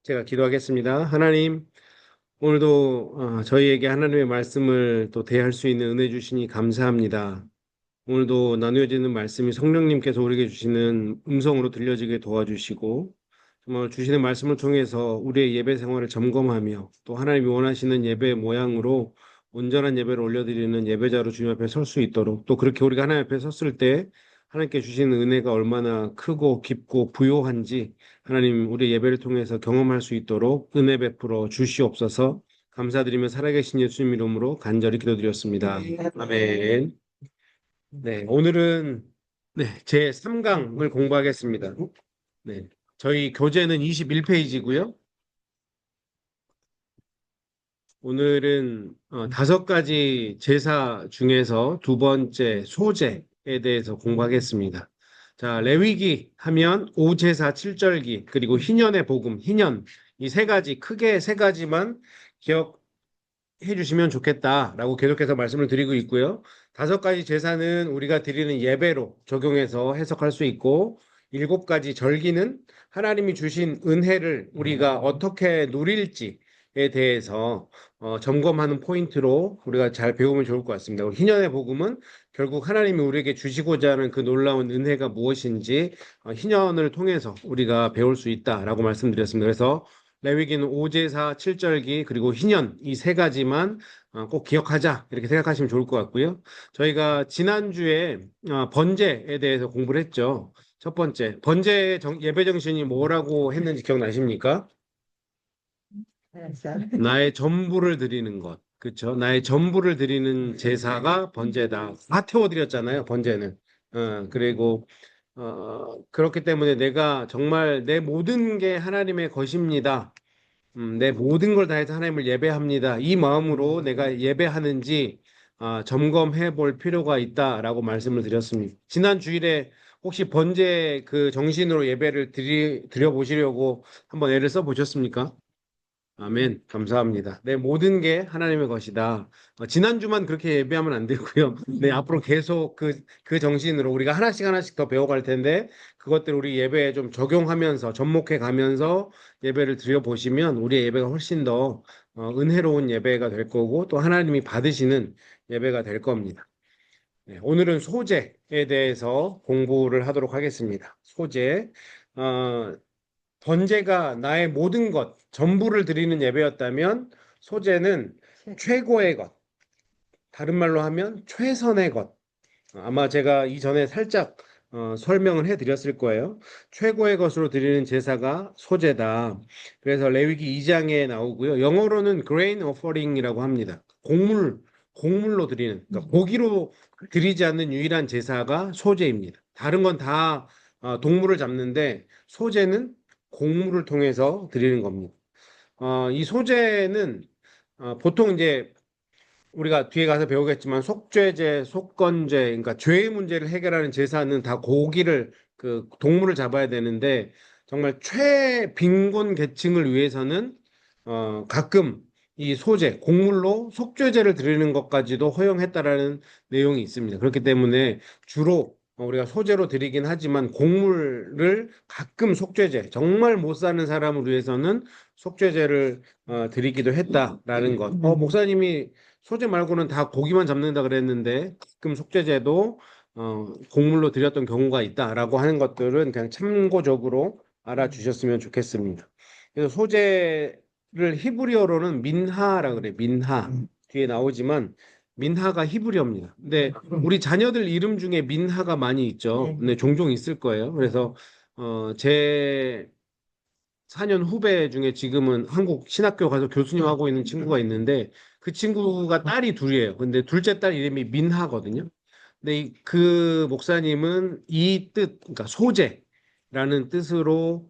제가 기도하겠습니다. 하나님, 오늘도 저희에게 하나님의 말씀을 또 대할 수 있는 은혜 주시니 감사합니다. 오늘도 나누어지는 말씀이 성령님께서 우리에게 주시는 음성으로 들려지게 도와주시고 정말 주시는 말씀을 통해서 우리의 예배 생활을 점검하며 또 하나님이 원하시는 예배 모양으로 온전한 예배를 올려드리는 예배자로 주님 앞에 설 수 있도록 또 그렇게 우리가 하나님 앞에 섰을 때 하나님께 주시는 은혜가 얼마나 크고 깊고 부요한지 하나님 우리 예배를 통해서 경험할 수 있도록 은혜 베풀어 주시옵소서. 감사드리며 살아계신 예수님 이름으로 간절히 기도드렸습니다. 아멘. 네, 오늘은 제 3강을 공부하겠습니다. 네, 저희 교재는 21페이지고요. 오늘은 5가지 제사 중에서 두 번째 소제에 대해서 공부하겠습니다. 자, 레위기 하면 오제사 7절기 그리고 희년의 복음, 희년 이 세 가지 크게 세 가지만 기억해 주시면 좋겠다라고 계속해서 말씀을 드리고 있고요. 5가지 제사는 우리가 드리는 예배로 적용해서 해석할 수 있고 7가지 절기는 하나님이 주신 은혜를 우리가 어떻게 누릴지에 대해서 점검하는 포인트로 우리가 잘 배우면 좋을 것 같습니다. 희년의 복음은 결국 하나님이 우리에게 주시고자 하는 그 놀라운 은혜가 무엇인지 희년을 통해서 우리가 배울 수 있다라고 말씀드렸습니다. 그래서 레위기는 오제사, 칠절기 그리고 희년 이 세 가지만 꼭 기억하자 이렇게 생각하시면 좋을 것 같고요. 저희가 지난주에 번제에 대해서 공부를 했죠. 첫 번째, 번제 예배 정신이 뭐라고 했는지 기억나십니까? 나의 전부를 드리는 것. 그렇죠? 나의 전부를 드리는 제사가 번제다. 다 태워드렸잖아요, 번제는. 그리고 그렇기 때문에 내가 정말 내 모든 게 하나님의 것입니다. 내 모든 걸 다해서 하나님을 예배합니다. 이 마음으로 내가 예배하는지 점검해 볼 필요가 있다라고 말씀을 드렸습니다. 지난 주일에 혹시 번제 그 정신으로 예배를 드려 보시려고 한번 애를 써 보셨습니까? 아멘. 감사합니다. 내 모든 게 하나님의 것이다. 지난주만 그렇게 예배하면 안 되고요. 네, 앞으로 계속 그 정신으로 우리가 하나씩 하나씩 더 배워갈 텐데, 그것들 우리 예배에 좀 적용하면서, 접목해 가면서 예배를 드려보시면 우리의 예배가 훨씬 더 은혜로운 예배가 될 거고, 또 하나님이 받으시는 예배가 될 겁니다. 네, 오늘은 소재에 대해서 공부를 하도록 하겠습니다. 소재. 어, 번제가 나의 모든 것, 전부를 드리는 예배였다면 소제는 최고의 것, 다른 말로 하면 최선의 것. 아마 제가 이전에 살짝 설명을 해드렸을 거예요. 최고의 것으로 드리는 제사가 소제다. 그래서 레위기 2장에 나오고요. 영어로는 grain offering이라고 합니다. 곡물로 드리는, 그러니까 고기로 드리지 않는 유일한 제사가 소제입니다. 다른 건 다 동물을 잡는데 소제는 곡물을 통해서 드리는 겁니다. 이 소제는 보통 이제 우리가 뒤에 가서 배우겠지만 속죄제, 속건제, 그러니까 죄의 문제를 해결하는 제사는 다 고기를 그 동물을 잡아야 되는데 정말 최빈곤 계층을 위해서는 가끔 이 소제, 곡물로 속죄제를 드리는 것까지도 허용했다라는 내용이 있습니다. 그렇기 때문에 주로 우리가 소제로 드리긴 하지만 곡물을 가끔 속죄제, 정말 못 사는 사람을 위해서는 속죄제를 드리기도 했다라는 것. 목사님이 소재 말고는 다 고기만 잡는다 그랬는데 가끔 속죄제도 곡물로 드렸던 경우가 있다라고 하는 것들은 그냥 참고적으로 알아주셨으면 좋겠습니다. 그래서 소재를 히브리어로는 민하라 그래. 민하. 뒤에 나오지만 민하가 히브리어입니다. 근데 우리 자녀들 이름 중에 민하가 많이 있죠. 근데 종종 있을 거예요. 그래서 제 4년 후배 중에 지금은 한국 신학교 가서 교수님 하고 있는 친구가 있는데 그 친구가 딸이 둘이에요. 근데 둘째 딸 이름이 민하거든요. 근데 그 목사님은 이 뜻, 그러니까 소재라는 뜻으로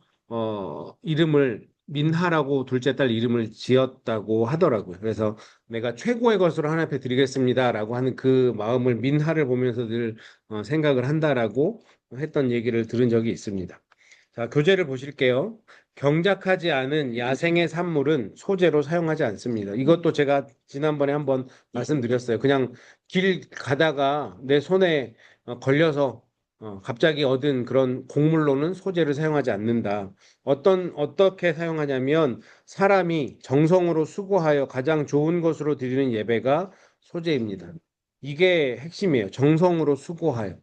이름을 민하라고 둘째 딸 이름을 지었다고 하더라고요. 그래서 내가 최고의 것으로 하나님 앞에 드리겠습니다라고 하는 그 마음을 민하를 보면서 늘 생각을 한다라고 했던 얘기를 들은 적이 있습니다. 자, 교재를 보실게요. 경작하지 않은 야생의 산물은 소재로 사용하지 않습니다. 이것도 제가 지난번에 한번 말씀드렸어요. 그냥 길 가다가 내 손에 걸려서 갑자기 얻은 그런 곡물로는 소재를 사용하지 않는다. 어떻게 사용하냐면 사람이 정성으로 수고하여 가장 좋은 것으로 드리는 예배가 소재입니다. 이게 핵심이에요. 정성으로 수고하여.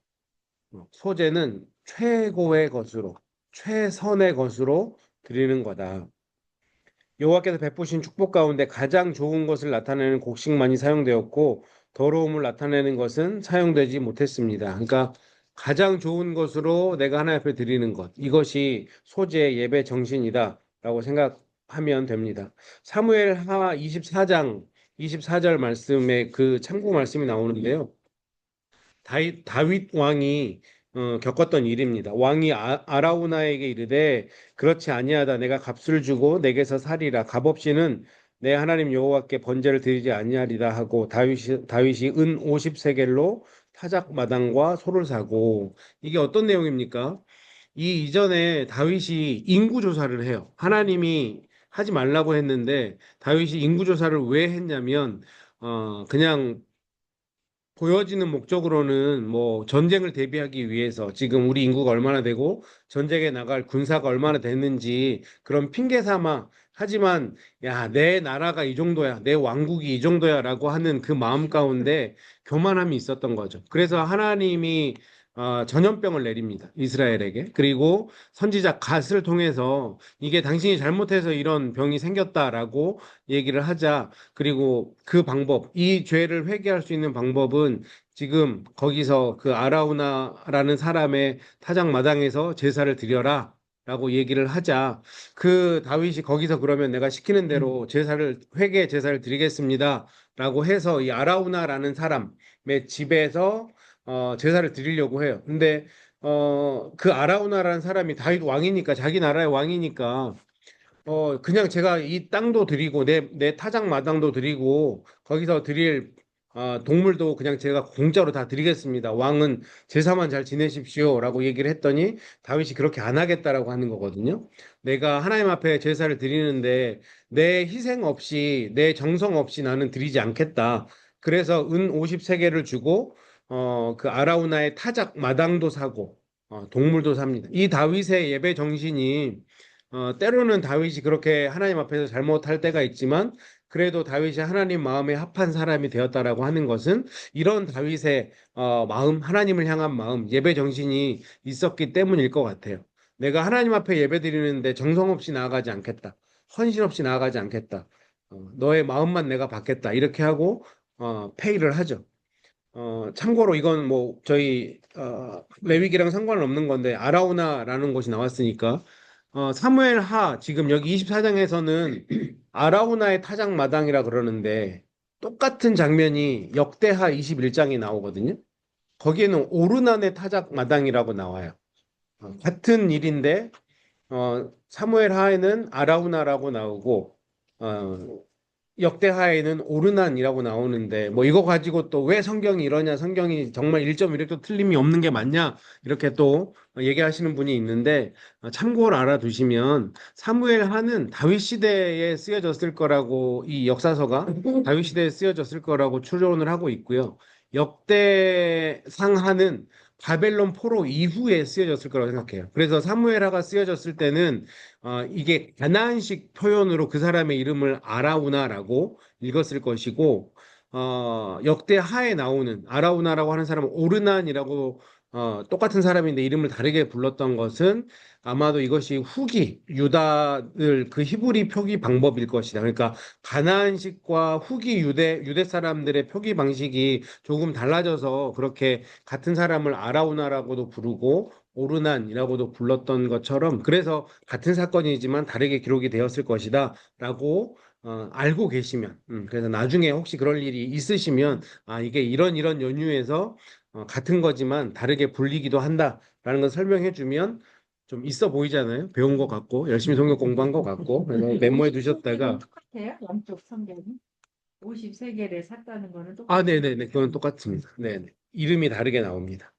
소재는 최고의 것으로, 최선의 것으로 드리는 거다. 여호와께서 베푸신 축복 가운데 가장 좋은 것을 나타내는 곡식만이 사용되었고 더러움을 나타내는 것은 사용되지 못했습니다. 그러니까 가장 좋은 것으로 내가 하나님 앞에 드리는 것, 이것이 소재 예배 정신이다라고 생각하면 됩니다. 사무엘하 24장 24절 말씀에 그 참고 말씀이 나오는데요. 다윗 왕이 겪었던 일입니다. 왕이 아라우나에게 이르되 그렇지 아니하다 내가 값을 주고 내게서 살이라 값없이는 내 하나님 여호와께 번제를 드리지 아니하리다 하고 다윗이 은 50세겔로 타작 마당과 소를 사고 이게 어떤 내용입니까? 이 이전에 다윗이 인구 조사를 해요. 하나님이 하지 말라고 했는데 다윗이 인구 조사를 왜 했냐면 그냥 보여지는 목적으로는 뭐 전쟁을 대비하기 위해서 지금 우리 인구가 얼마나 되고 전쟁에 나갈 군사가 얼마나 됐는지 그런 핑계 삼아 하지만 야, 내 나라가 이 정도야, 내 왕국이 이 정도야라고 하는 그 마음 가운데 교만함이 있었던 거죠. 그래서 하나님이 전염병을 내립니다. 이스라엘에게. 그리고 선지자 갓을 통해서 이게 당신이 잘못해서 이런 병이 생겼다라고 얘기를 하자 그리고 그 방법, 이 죄를 회개할 수 있는 방법은 지금 거기서 그 아라우나라는 사람의 타작마당에서 제사를 드려라. 라고 얘기를 하자 그 다윗이 거기서 그러면 내가 시키는 대로 회개 제사를 드리겠습니다. 라고 해서 이 아라우나라는 사람의 집에서 제사를 드리려고 해요. 근데 그 아라우나라는 사람이 다윗 왕이니까 자기 나라의 왕이니까 그냥 제가 이 땅도 드리고, 내 타작 마당도 드리고, 거기서 드릴, 동물도 그냥 제가 공짜로 다 드리겠습니다. 왕은 제사만 잘 지내십시오. 라고 얘기를 했더니, 다윗이 그렇게 안 하겠다라고 하는 거거든요. 내가 하나님 앞에 제사를 드리는데, 내 희생 없이, 내 정성 없이 나는 드리지 않겠다. 그래서 은 50세겔을 주고, 그 아라우나의 타작 마당도 사고, 동물도 삽니다. 이 다윗의 예배 정신이 때로는 다윗이 그렇게 하나님 앞에서 잘못할 때가 있지만 그래도 다윗이 하나님 마음에 합한 사람이 되었다라고 하는 것은 이런 다윗의 마음, 하나님을 향한 마음, 예배 정신이 있었기 때문일 것 같아요. 내가 하나님 앞에 예배 드리는데 정성 없이 나아가지 않겠다. 헌신 없이 나아가지 않겠다. 너의 마음만 내가 받겠다. 이렇게 하고 페이를 하죠. 참고로 이건 뭐 저희 레위기랑 상관은 없는 건데 아라우나라는 곳이 나왔으니까 사무엘 하 지금 여기 24장에서는 아라우나의 타작 마당이라 그러는데 똑같은 장면이 역대하 21장에 나오거든요. 거기에는 오르난의 타작 마당이라고 나와요. 같은 일인데 사무엘 하에는 아라우나라고 나오고 역대하에는 오르난이라고 나오는데 뭐 이거 가지고 또 왜 성경이 이러냐 성경이 정말 1.1획도 틀림이 없는 게 맞냐 이렇게 또 얘기하시는 분이 있는데 참고를 알아두시면 사무엘 하는 다윗 시대에 쓰여졌을 거라고 이 역사서가 다윗 시대에 쓰여졌을 거라고 추론을 하고 있고요. 역대상 하는 바벨론 포로 이후에 쓰여졌을 거라고 생각해요. 그래서 사무엘하가 쓰여졌을 때는 이게 가나안식 표현으로 그 사람의 이름을 아라우나라고 읽었을 것이고 역대하에 나오는 아라우나라고 하는 사람은 오르난이라고 똑같은 사람인데 이름을 다르게 불렀던 것은 아마도 이것이 후기 유다들 그 히브리 표기 방법일 것이다. 그러니까 가나안식과 후기 유대 사람들의 표기 방식이 조금 달라져서 그렇게 같은 사람을 아라우나라고도 부르고 오르난이라고도 불렀던 것처럼 그래서 같은 사건이지만 다르게 기록이 되었을 것이다라고 알고 계시면 그래서 나중에 혹시 그럴 일이 있으시면 이게 이런 연유에서 같은 거지만 다르게 불리기도 한다라는 걸 설명해 주면 좀 있어 보이잖아요. 배운 것 같고 열심히 성경 공부한 것 같고 그래서 메모해 두셨다가 똑같아요? 양쪽 성경이? 53개를 샀다는 거는 네네네 그건 똑같습니다. 네네 이름이 다르게 나옵니다.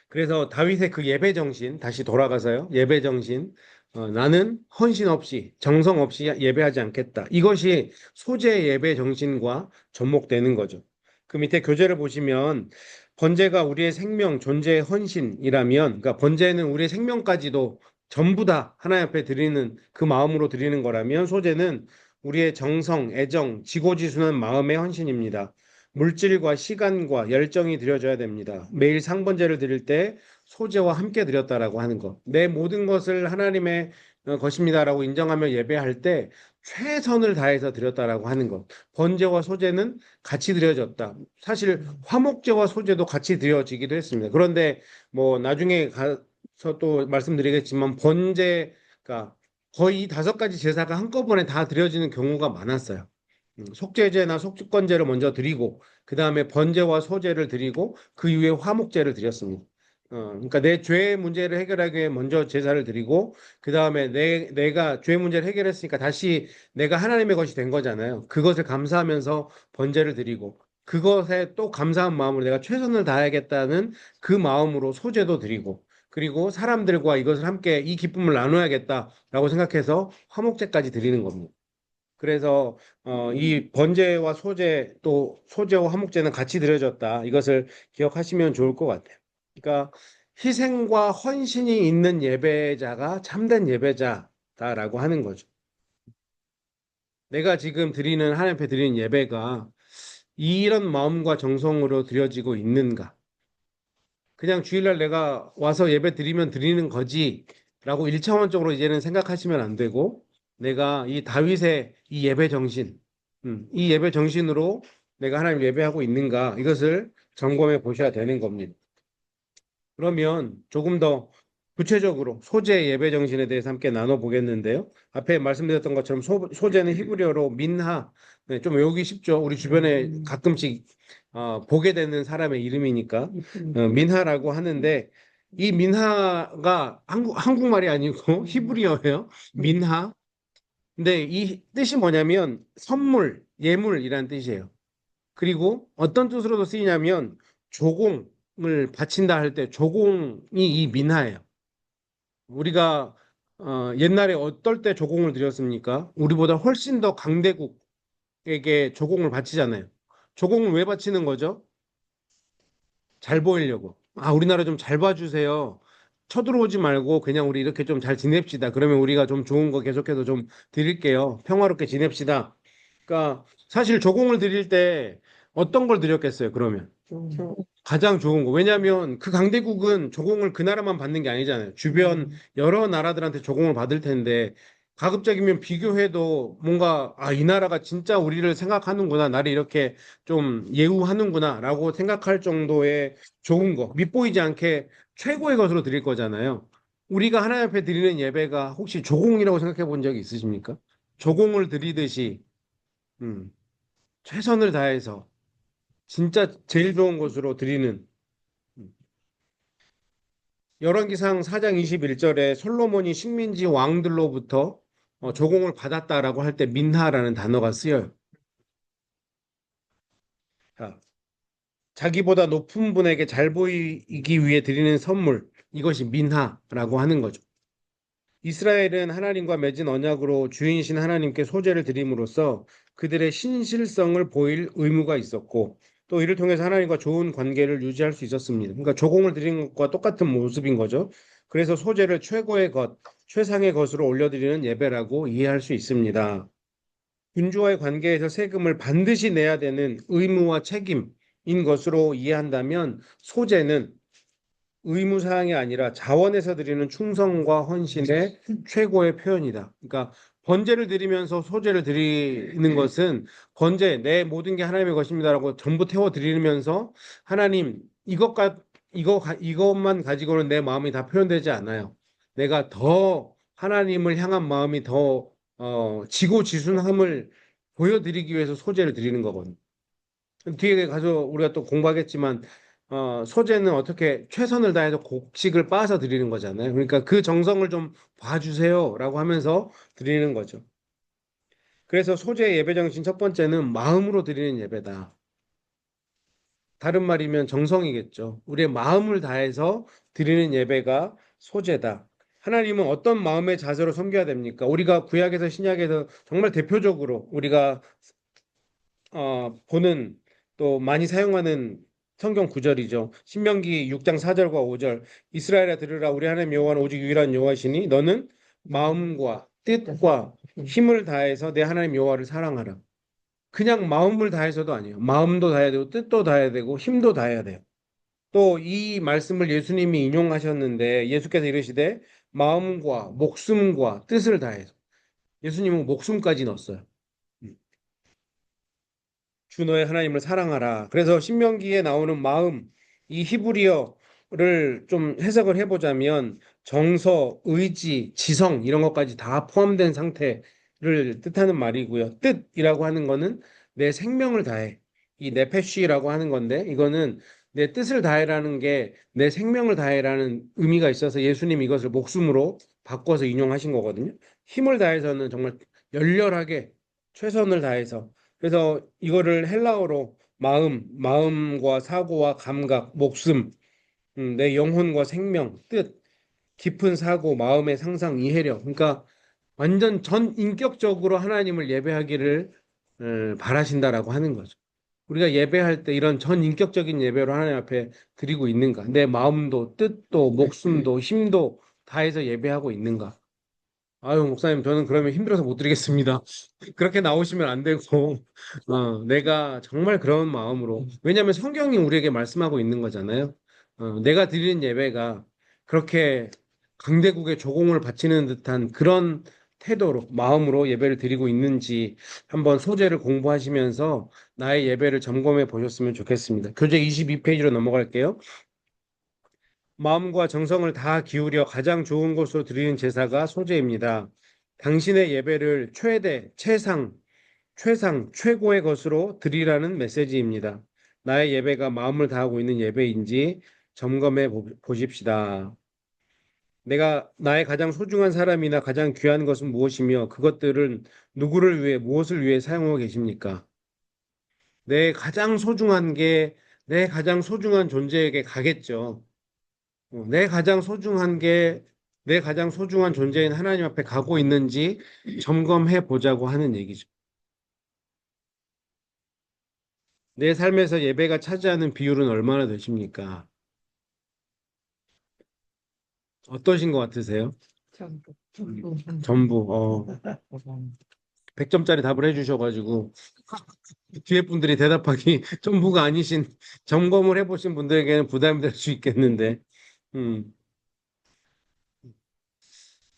그래서 다윗의 그 예배 정신 다시 돌아가서요. 예배 정신 나는 헌신 없이 정성 없이 예배하지 않겠다. 이것이 소재 예배 정신과 접목되는 거죠. 그 밑에 교재를 보시면 번제가 우리의 생명, 존재의 헌신이라면, 그러니까 번제는 우리의 생명까지도 전부 다 하나님 앞에 드리는 그 마음으로 드리는 거라면, 소제는 우리의 정성, 애정, 지고지순한 마음의 헌신입니다. 물질과 시간과 열정이 드려져야 됩니다. 매일 상번제를 드릴 때 소제와 함께 드렸다라고 하는 것. 내 모든 것을 하나님의 것입니다라고 인정하며 예배할 때 최선을 다해서 드렸다라고 하는 것. 번제와 소제는 같이 드려졌다. 사실 화목제와 소제도 같이 드려지기도 했습니다. 그런데 뭐 나중에 가서 또 말씀드리겠지만 번제가 거의 5가지 제사가 한꺼번에 다 드려지는 경우가 많았어요. 속죄제나 속건제를 먼저 드리고 그 다음에 번제와 소제를 드리고 그 이후에 화목제를 드렸습니다. 그러니까 내 죄의 문제를 해결하기 위해 먼저 제사를 드리고 그 다음에 내가 죄의 문제를 해결했으니까 다시 내가 하나님의 것이 된 거잖아요. 그것을 감사하면서 번제를 드리고 그것에 또 감사한 마음으로 내가 최선을 다하겠다는 그 마음으로 소제도 드리고 그리고 사람들과 이것을 함께 이 기쁨을 나눠야겠다라고 생각해서 화목제까지 드리는 겁니다. 그래서 이 번제와 소제 또 소제와 화목제는 같이 드려졌다. 이것을 기억하시면 좋을 것 같아요. 그러니까 희생과 헌신이 있는 예배자가 참된 예배자다라고 하는 거죠. 내가 지금 드리는 하나님 앞에 드리는 예배가 이런 마음과 정성으로 드려지고 있는가? 그냥 주일날 내가 와서 예배 드리면 드리는 거지라고 일차원적으로 이제는 생각하시면 안 되고 내가 이 다윗의 이 예배 정신, 이 예배 정신으로 내가 하나님 예배하고 있는가 이것을 점검해 보셔야 되는 겁니다. 그러면 조금 더 구체적으로 소재 예배 정신에 대해서 함께 나눠보겠는데요. 앞에 말씀드렸던 것처럼 소재는 히브리어로 민하, 네, 좀 외우기 쉽죠. 우리 주변에 가끔씩 보게 되는 사람의 이름이니까 민하라고 하는데 이 민하가 한국말이 아니고 히브리어예요. 민하. 근데 이 뜻이 뭐냐면 선물, 예물이라는 뜻이에요. 그리고 어떤 뜻으로도 쓰이냐면 조공을 바친다 할 때 조공이 이 민하예요. 우리가 옛날에 어떨 때 조공을 드렸습니까? 우리보다 훨씬 더 강대국에게 조공을 바치잖아요. 조공을 왜 바치는 거죠? 잘 보이려고. 우리나라 좀 잘 봐주세요. 쳐들어오지 말고 그냥 우리 이렇게 좀 잘 지냅시다. 그러면 우리가 좀 좋은 거 계속해서 좀 드릴게요. 평화롭게 지냅시다. 그러니까 사실 조공을 드릴 때 어떤 걸 드렸겠어요, 그러면? 가장 좋은 거. 왜냐하면 그 강대국은 조공을 그 나라만 받는 게 아니잖아요. 주변 여러 나라들한테 조공을 받을 텐데 가급적이면 비교해도 뭔가 이 나라가 진짜 우리를 생각하는구나. 나를 이렇게 좀 예우하는구나라고 생각할 정도의 좋은 거. 밉보이지 않게 최고의 것으로 드릴 거잖아요. 우리가 하나님 앞에 드리는 예배가 혹시 조공이라고 생각해 본 적이 있으십니까? 조공을 드리듯이 음, 최선을 다해서 진짜 제일 좋은 것으로 드리는 열왕기상 4장 21절에 솔로몬이 식민지 왕들로부터 조공을 받았다라고 할 때 민하라는 단어가 쓰여요. 자, 자기보다 높은 분에게 잘 보이기 위해 드리는 선물, 이것이 민하라고 하는 거죠. 이스라엘은 하나님과 맺은 언약으로 주인이신 하나님께 소제를 드림으로써 그들의 신실성을 보일 의무가 있었고 또 이를 통해서 하나님과 좋은 관계를 유지할 수 있었습니다. 그러니까 조공을 드리는 것과 똑같은 모습인 거죠. 그래서 소제를 최고의 것, 최상의 것으로 올려드리는 예배라고 이해할 수 있습니다. 군주와의 관계에서 세금을 반드시 내야 되는 의무와 책임인 것으로 이해한다면 소제는 의무사항이 아니라 자원에서 드리는 충성과 헌신의 최고의 표현이다. 그러니까 번제를 드리면서 소제를 드리는 것은 번제 내 모든 게 하나님의 것입니다라고 전부 태워 드리면서 하나님 이것만 가지고는 내 마음이 다 표현되지 않아요. 내가 더 하나님을 향한 마음이 더 지고지순함을 보여드리기 위해서 소제를 드리는 거거든요. 뒤에 가서 우리가 또 공부하겠지만 소재는 어떻게 최선을 다해서 곡식을 빻아서 드리는 거잖아요. 그러니까 그 정성을 좀 봐주세요라고 하면서 드리는 거죠. 그래서 소재 예배 정신 첫 번째는 마음으로 드리는 예배다. 다른 말이면 정성이겠죠. 우리의 마음을 다해서 드리는 예배가 소재다. 하나님은 어떤 마음의 자세로 섬겨야 됩니까? 우리가 구약에서 신약에서 정말 대표적으로 우리가 보는 또 많이 사용하는 성경 구절이죠. 신명기 6장 4절과 5절. 이스라엘아 들으라 우리 하나님 여호와는 오직 유일한 여호와시니 너는 마음과 뜻과 힘을 다해서 내 하나님 여호와를 사랑하라. 그냥 마음을 다해서도 아니에요. 마음도 다해야 되고 뜻도 다해야 되고 힘도 다해야 돼요. 또 이 말씀을 예수님이 인용하셨는데 예수께서 이르시되 마음과 목숨과 뜻을 다해서 예수님은 목숨까지 넣었어요. 주 너의 하나님을 사랑하라. 그래서 신명기에 나오는 마음, 이 히브리어를 좀 해석을 해보자면 정서, 의지, 지성 이런 것까지 다 포함된 상태를 뜻하는 말이고요. 뜻이라고 하는 거는 내 생명을 다해. 이 네페쉬라고 하는 건데 이거는 내 뜻을 다해라는 게 내 생명을 다해라는 의미가 있어서 예수님 이것을 목숨으로 바꿔서 인용하신 거거든요. 힘을 다해서는 정말 열렬하게 최선을 다해서 그래서 이거를 헬라어로 마음과 사고와 감각, 목숨, 내 영혼과 생명, 뜻, 깊은 사고, 마음의 상상, 이해력. 그러니까 완전 전 인격적으로 하나님을 예배하기를 바라신다라고 하는 거죠. 우리가 예배할 때 이런 전 인격적인 예배로 하나님 앞에 드리고 있는가? 내 마음도, 뜻도, 목숨도, 힘도 다해서 예배하고 있는가? 아유, 목사님, 저는 그러면 힘들어서 못 드리겠습니다. 그렇게 나오시면 안 되고, 내가 정말 그런 마음으로, 왜냐하면 성경이 우리에게 말씀하고 있는 거잖아요. 내가 드리는 예배가 그렇게 강대국의 조공을 바치는 듯한 그런 태도로, 마음으로 예배를 드리고 있는지 한번 소재를 공부하시면서 나의 예배를 점검해 보셨으면 좋겠습니다. 교재 22페이지로 넘어갈게요. 마음과 정성을 다 기울여 가장 좋은 곳으로 드리는 제사가 소제입니다. 당신의 예배를 최상, 최고의 것으로 드리라는 메시지입니다. 나의 예배가 마음을 다하고 있는 예배인지 점검해 보십시다. 내가 나의 가장 소중한 사람이나 가장 귀한 것은 무엇이며 그것들은 누구를 위해 무엇을 위해 사용하고 계십니까? 내 가장 소중한 게 내 가장 소중한 존재에게 가겠죠. 내 가장 소중한 게 내 가장 소중한 존재인 하나님 앞에 가고 있는지 점검해 보자고 하는 얘기죠. 내 삶에서 예배가 차지하는 비율은 얼마나 되십니까? 어떠신 것 같으세요? 전부. 전부, 100점짜리 답을 해주셔가지고, 뒤에 분들이 대답하기 전부가 아니신 점검을 해보신 분들에게는 부담이 될 수 있겠는데, 음,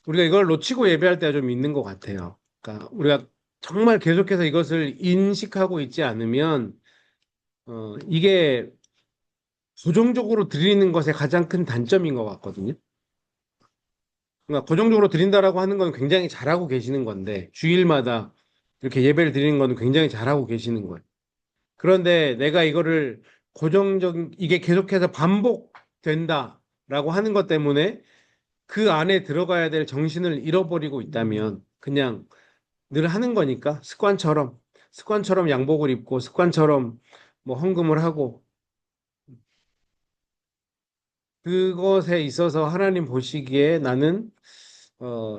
우리가 이걸 놓치고 예배할 때가 좀 있는 것 같아요. 그러니까 우리가 정말 계속해서 이것을 인식하고 있지 않으면, 이게 고정적으로 드리는 것의 가장 큰 단점인 것 같거든요. 그러니까 고정적으로 드린다라고 하는 건 굉장히 잘하고 계시는 건데, 주일마다 이렇게 예배를 드리는 건 굉장히 잘하고 계시는 거예요. 그런데 내가 이거를 이게 계속해서 반복된다라고 하는 것 때문에 그 안에 들어가야 될 정신을 잃어버리고 있다면 그냥 늘 하는 거니까 습관처럼 양복을 입고 습관처럼 뭐 헌금을 하고 그것에 있어서 하나님 보시기에 나는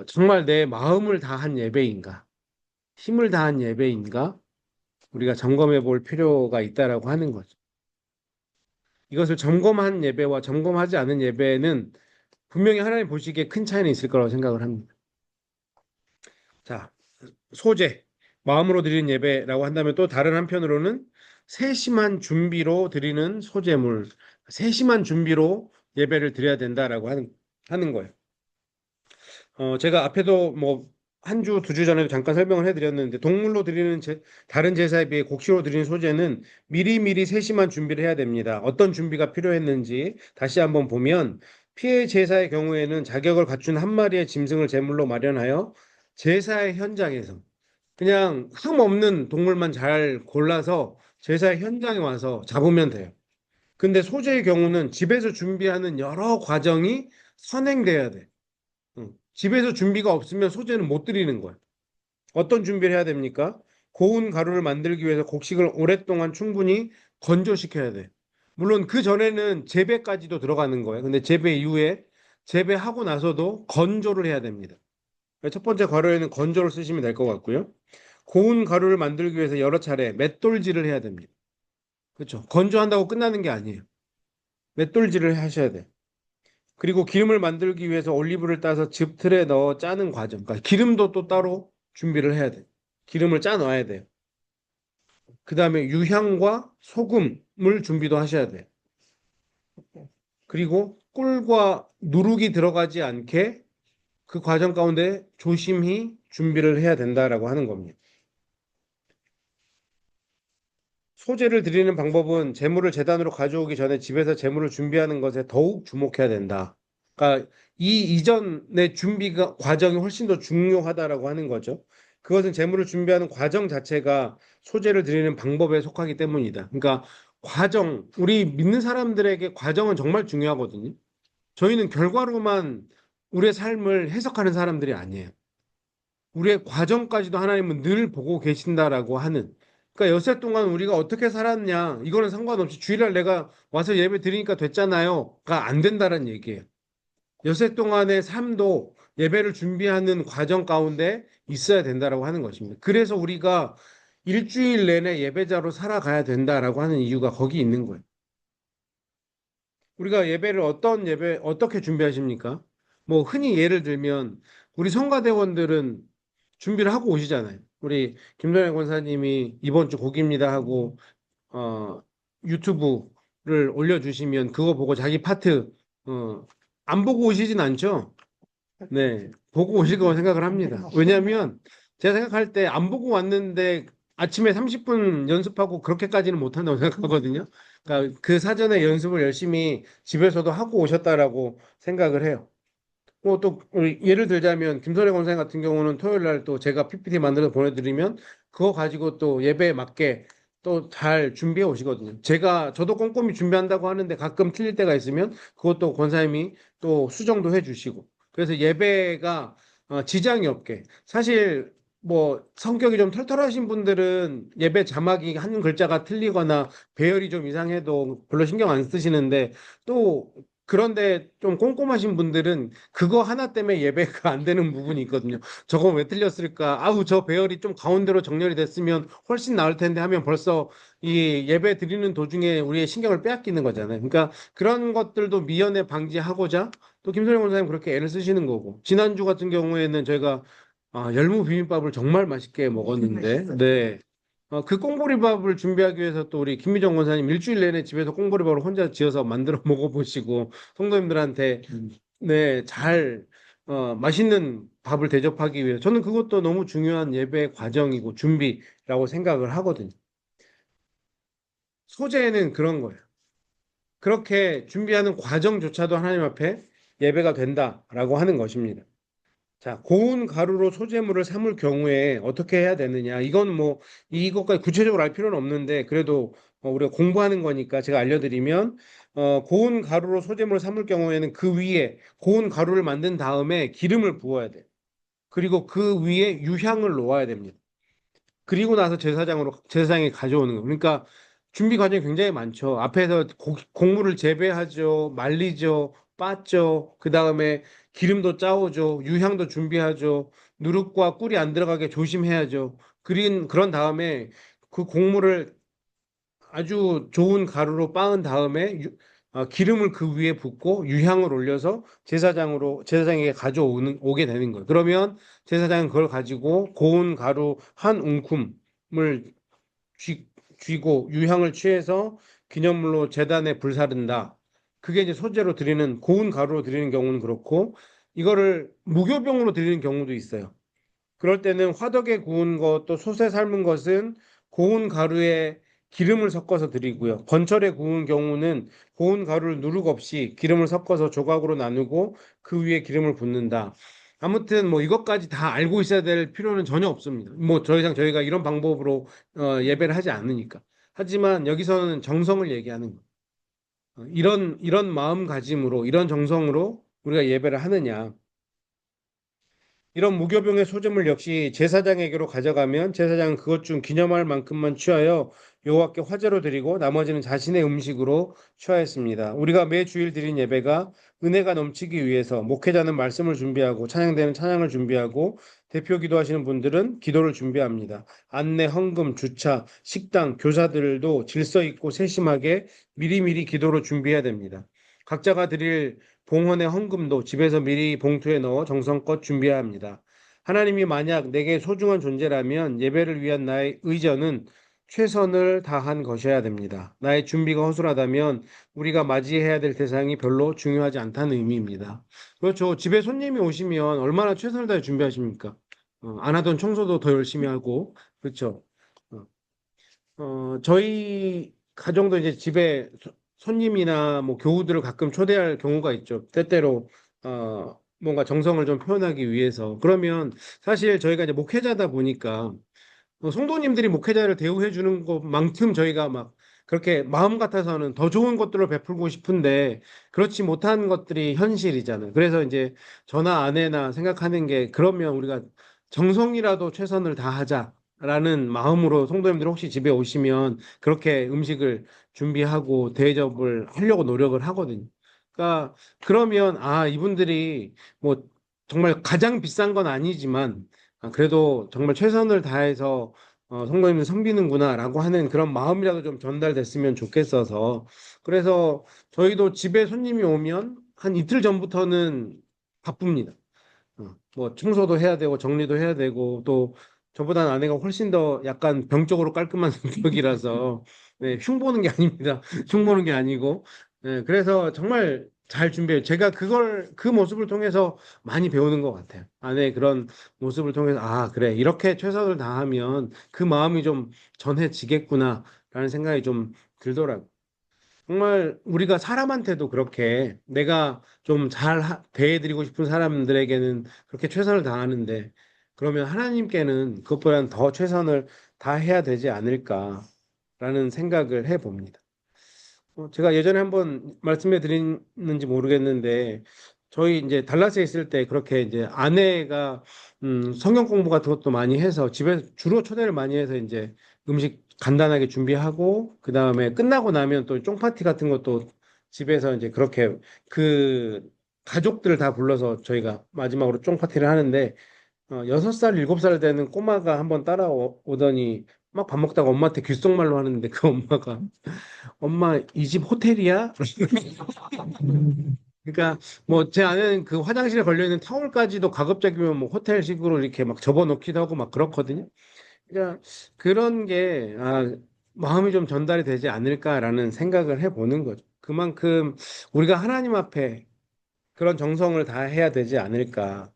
정말 내 마음을 다한 예배인가 힘을 다한 예배인가 우리가 점검해 볼 필요가 있다라고 하는 거죠. 이것을 점검한 예배와 점검하지 않은 예배는 분명히 하나님 보시기에 큰 차이는 있을 거라고 생각을 합니다. 자, 소재, 마음으로 드리는 예배라고 한다면 또 다른 한편으로는 세심한 준비로 드리는 소재물, 세심한 준비로 예배를 드려야 된다라고 하는 거예요. 제가 앞에도 뭐 한 주, 두 주 전에도 잠깐 설명을 해드렸는데 동물로 드리는 다른 제사에 비해 곡식으로 드리는 소재는 미리미리 세심한 준비를 해야 됩니다. 어떤 준비가 필요했는지 다시 한번 보면 피해 제사의 경우에는 자격을 갖춘 한 마리의 짐승을 제물로 마련하여 제사의 현장에서 그냥 흠 없는 동물만 잘 골라서 제사의 현장에 와서 잡으면 돼요. 근데 소재의 경우는 집에서 준비하는 여러 과정이 선행돼야 돼. 집에서 준비가 없으면 소재는 못 드리는 거야. 어떤 준비를 해야 됩니까? 고운 가루를 만들기 위해서 곡식을 오랫동안 충분히 건조시켜야 돼. 물론 그 전에는 재배까지도 들어가는 거예요. 근데 재배 이후에 재배하고 나서도 건조를 해야 됩니다. 첫 번째 가루에는 건조를 쓰시면 될 것 같고요. 고운 가루를 만들기 위해서 여러 차례 맷돌질을 해야 됩니다. 그렇죠. 건조한다고 끝나는 게 아니에요. 맷돌질을 하셔야 돼. 그리고 기름을 만들기 위해서 올리브를 따서 즙 틀에 넣어 짜는 과정. 그러니까 기름도 또 따로 준비를 해야 돼. 기름을 짜 놔야 돼요. 그다음에 유향과 소금을 준비도 하셔야 돼요. 그리고 꿀과 누룩이 들어가지 않게 그 과정 가운데 조심히 준비를 해야 된다라고 하는 겁니다. 소재를 드리는 방법은 재물을 제단으로 가져오기 전에 집에서 재물을 준비하는 것에 더욱 주목해야 된다. 그러니까 이 이전의 준비가 과정이 훨씬 더 중요하다라고 하는 거죠. 그것은 재물을 준비하는 과정 자체가 소재를 드리는 방법에 속하기 때문이다. 그러니까 과정, 우리 믿는 사람들에게 과정은 정말 중요하거든요. 저희는 결과로만 우리의 삶을 해석하는 사람들이 아니에요. 우리의 과정까지도 하나님은 늘 보고 계신다라고 하는. 그러니까 엿새 동안 우리가 어떻게 살았냐, 이거는 상관없이 주일날 내가 와서 예배 드리니까 됐잖아요가 안 된다는 얘기예요. 엿새 동안의 삶도 예배를 준비하는 과정 가운데 있어야 된다라고 하는 것입니다. 그래서 우리가 일주일 내내 예배자로 살아가야 된다라고 하는 이유가 거기 있는 거예요. 우리가 예배를 어떤 예배 어떻게 준비하십니까? 뭐 흔히 예를 들면 우리 성가대원들은 준비를 하고 오시잖아요. 우리 김동현 권사님이 이번 주 곡입니다 하고 어 유튜브를 올려주시면 그거 보고 자기 파트 안 보고 오시진 않죠. 네, 보고 오실 거라고 생각을 합니다. 왜냐하면 제가 생각할 때 안 보고 왔는데 아침에 30분 연습하고 그렇게까지는 못한다고 생각하거든요. 그러니까 그 사전에 연습을 열심히 집에서도 하고 오셨다라고 생각을 해요. 뭐 또 예를 들자면 김선혜 권사님 같은 경우는 토요일 날 또 제가 PPT 만들어서 보내드리면 그거 가지고 또 예배에 맞게 또 잘 준비해 오시거든요. 저도 꼼꼼히 준비한다고 하는데 가끔 틀릴 때가 있으면 그것도 권사님이 또 수정도 해주시고 그래서 예배가 지장이 없게 사실 뭐 성격이 좀 털털하신 분들은 예배 자막이 한 글자가 틀리거나 배열이 좀 이상해도 별로 신경 안 쓰시는데 또 그런데 좀 꼼꼼하신 분들은 그거 하나 때문에 예배가 안 되는 부분이 있거든요. 저거 왜 틀렸을까? 아우, 저 배열이 좀 가운데로 정렬이 됐으면 훨씬 나을 텐데 하면 벌써 이 예배 드리는 도중에 우리의 신경을 빼앗기는 거잖아요. 그러니까 그런 것들도 미연에 방지하고자 또 김선영 원사님 그렇게 애를 쓰시는 거고. 지난주 같은 경우에는 저희가 열무 비빔밥을 정말 맛있게 먹었는데, 네. 그 꽁보리밥을 준비하기 위해서 또 우리 김미정 원사님 일주일 내내 집에서 꽁보리밥을 혼자 지어서 만들어 먹어보시고 성도님들한테 네, 맛있는 밥을 대접하기 위해 저는 그것도 너무 중요한 예배 과정이고 준비라고 생각을 하거든요. 소재는 그런 거예요. 그렇게 준비하는 과정조차도 하나님 앞에 예배가 된다라고 하는 것입니다. 자, 고운 가루로 소재물을 삼을 경우에 어떻게 해야 되느냐? 이건 뭐 이것까지 구체적으로 알 필요는 없는데 그래도 우리가 공부하는 거니까 제가 알려드리면 고운 가루로 소재물을 삼을 경우에는 그 위에 고운 가루를 만든 다음에 기름을 부어야 돼요. 그리고 그 위에 유향을 놓아야 됩니다. 그리고 나서 제사장에 가져오는 거. 그러니까 준비 과정이 굉장히 많죠. 앞에서 곡물을 재배하죠, 말리죠, 빻죠. 그 다음에 기름도 짜오죠, 유향도 준비하죠. 누룩과 꿀이 안 들어가게 조심해야죠. 그런 다음에 그 곡물을 아주 좋은 가루로 빻은 다음에 기름을 그 위에 붓고 유향을 올려서 제사장에게 오게 되는 거예요. 그러면 제사장은 그걸 가지고 고운 가루 한 움큼을 쥐고 유향을 취해서 기념물로 제단에 불사른다. 그게 이제 소재로 드리는 고운 가루로 드리는 경우는 그렇고 이거를 무교병으로 드리는 경우도 있어요. 그럴 때는 화덕에 구운 것, 또 솥에 삶은 것은 고운 가루에 기름을 섞어서 드리고요. 건철에 구운 경우는 고운 가루를 누룩 없이 기름을 섞어서 조각으로 나누고 그 위에 기름을 붓는다. 아무튼 뭐 이것까지 다 알고 있어야 될 필요는 전혀 없습니다. 뭐 더 이상 저희가 이런 방법으로 예배를 하지 않으니까. 하지만 여기서는 정성을 얘기하는 거예요. 이런 마음가짐으로 이런 정성으로 우리가 예배를 하느냐. 이런 무교병의 소재물 역시 제사장에게로 가져가면 제사장은 그것 중 기념할 만큼만 취하여 여호와께 화제로 드리고 나머지는 자신의 음식으로 취하였습니다. 우리가 매 주일 드린 예배가 은혜가 넘치기 위해서 목회자는 말씀을 준비하고 찬양대는 찬양을 준비하고 대표 기도하시는 분들은 기도를 준비합니다. 안내, 헌금, 주차, 식당, 교사들도 질서 있고 세심하게 미리미리 기도를 준비해야 됩니다. 각자가 드릴 봉헌의 헌금도 집에서 미리 봉투에 넣어 정성껏 준비해야 합니다. 하나님이 만약 내게 소중한 존재라면 예배를 위한 나의 의전은 최선을 다한 것이어야 됩니다. 나의 준비가 허술하다면 우리가 맞이해야 될 대상이 별로 중요하지 않다는 의미입니다. 그렇죠. 집에 손님이 오시면 얼마나 최선을 다해 준비하십니까? 안 하던 청소도 더 열심히 하고, 그렇죠. 어, 저희 가정도 이제 집에 손님이나 뭐 교우들을 가끔 초대할 경우가 있죠. 때때로 뭔가 정성을 좀 표현하기 위해서. 그러면 사실 저희가 이제 목회자다 보니까 성도님들이 목회자를 대우해 주는 것만큼 저희가 막 그렇게 마음 같아서는 더 좋은 것들을 베풀고 싶은데 그렇지 못한 것들이 현실이잖아요. 그래서 이제 저나 아내나 생각하는 게 그러면 우리가 정성이라도 최선을 다하자라는 마음으로 성도님들 혹시 집에 오시면 그렇게 음식을 준비하고 대접을 하려고 노력을 하거든요. 그러니까 그러면 이분들이 뭐 정말 가장 비싼 건 아니지만 그래도 정말 최선을 다해서 성도님을 섬기는구나라고 하는 그런 마음이라도 좀 전달됐으면 좋겠어서 그래서 저희도 집에 손님이 오면 한 이틀 전부터는 바쁩니다. 뭐 청소도 해야 되고 정리도 해야 되고 또 저보다는 아내가 훨씬 더 약간 병적으로 깔끔한 성격이라서 네, 흉보는 게 아닙니다. 흉보는 게 아니고 그래서 정말 잘 준비해요. 제가 그 모습을 통해서 많이 배우는 것 같아요. 아내의 그런 모습을 통해서 그래 이렇게 최선을 다하면 그 마음이 좀 전해지겠구나라는 생각이 좀 들더라고요. 정말 우리가 사람한테도 그렇게 내가 좀 잘 대해드리고 싶은 사람들에게는 그렇게 최선을 다하는데 그러면 하나님께는 그것보다는 더 최선을 다해야 되지 않을까라는 생각을 해봅니다. 제가 예전에 한번 말씀해 드렸는지 모르겠는데 저희 이제 달라스에 있을 때 그렇게 이제 아내가 성경 공부 같은 것도 많이 해서 집에 주로 초대를 많이 해서 이제 음식 간단하게 준비하고 그다음에 끝나고 나면 또 쫑파티 같은 것도 집에서 이제 그렇게 그 가족들을 다 불러서 저희가 마지막으로 쫑파티를 하는데 6살, 7살 되는 꼬마가 한번 따라오더니 막 밥 먹다가 엄마한테 귓속말로 하는데 그 엄마가 엄마 이 집 호텔이야? 그러니까 뭐 제 아내는 그 화장실에 걸려 있는 타올까지도 가급적이면 뭐 호텔식으로 이렇게 막 접어놓기도 하고 막 그렇거든요. 그러니까 그런 게 마음이 좀 전달이 되지 않을까라는 생각을 해보는 거죠. 그만큼 우리가 하나님 앞에 그런 정성을 다 해야 되지 않을까.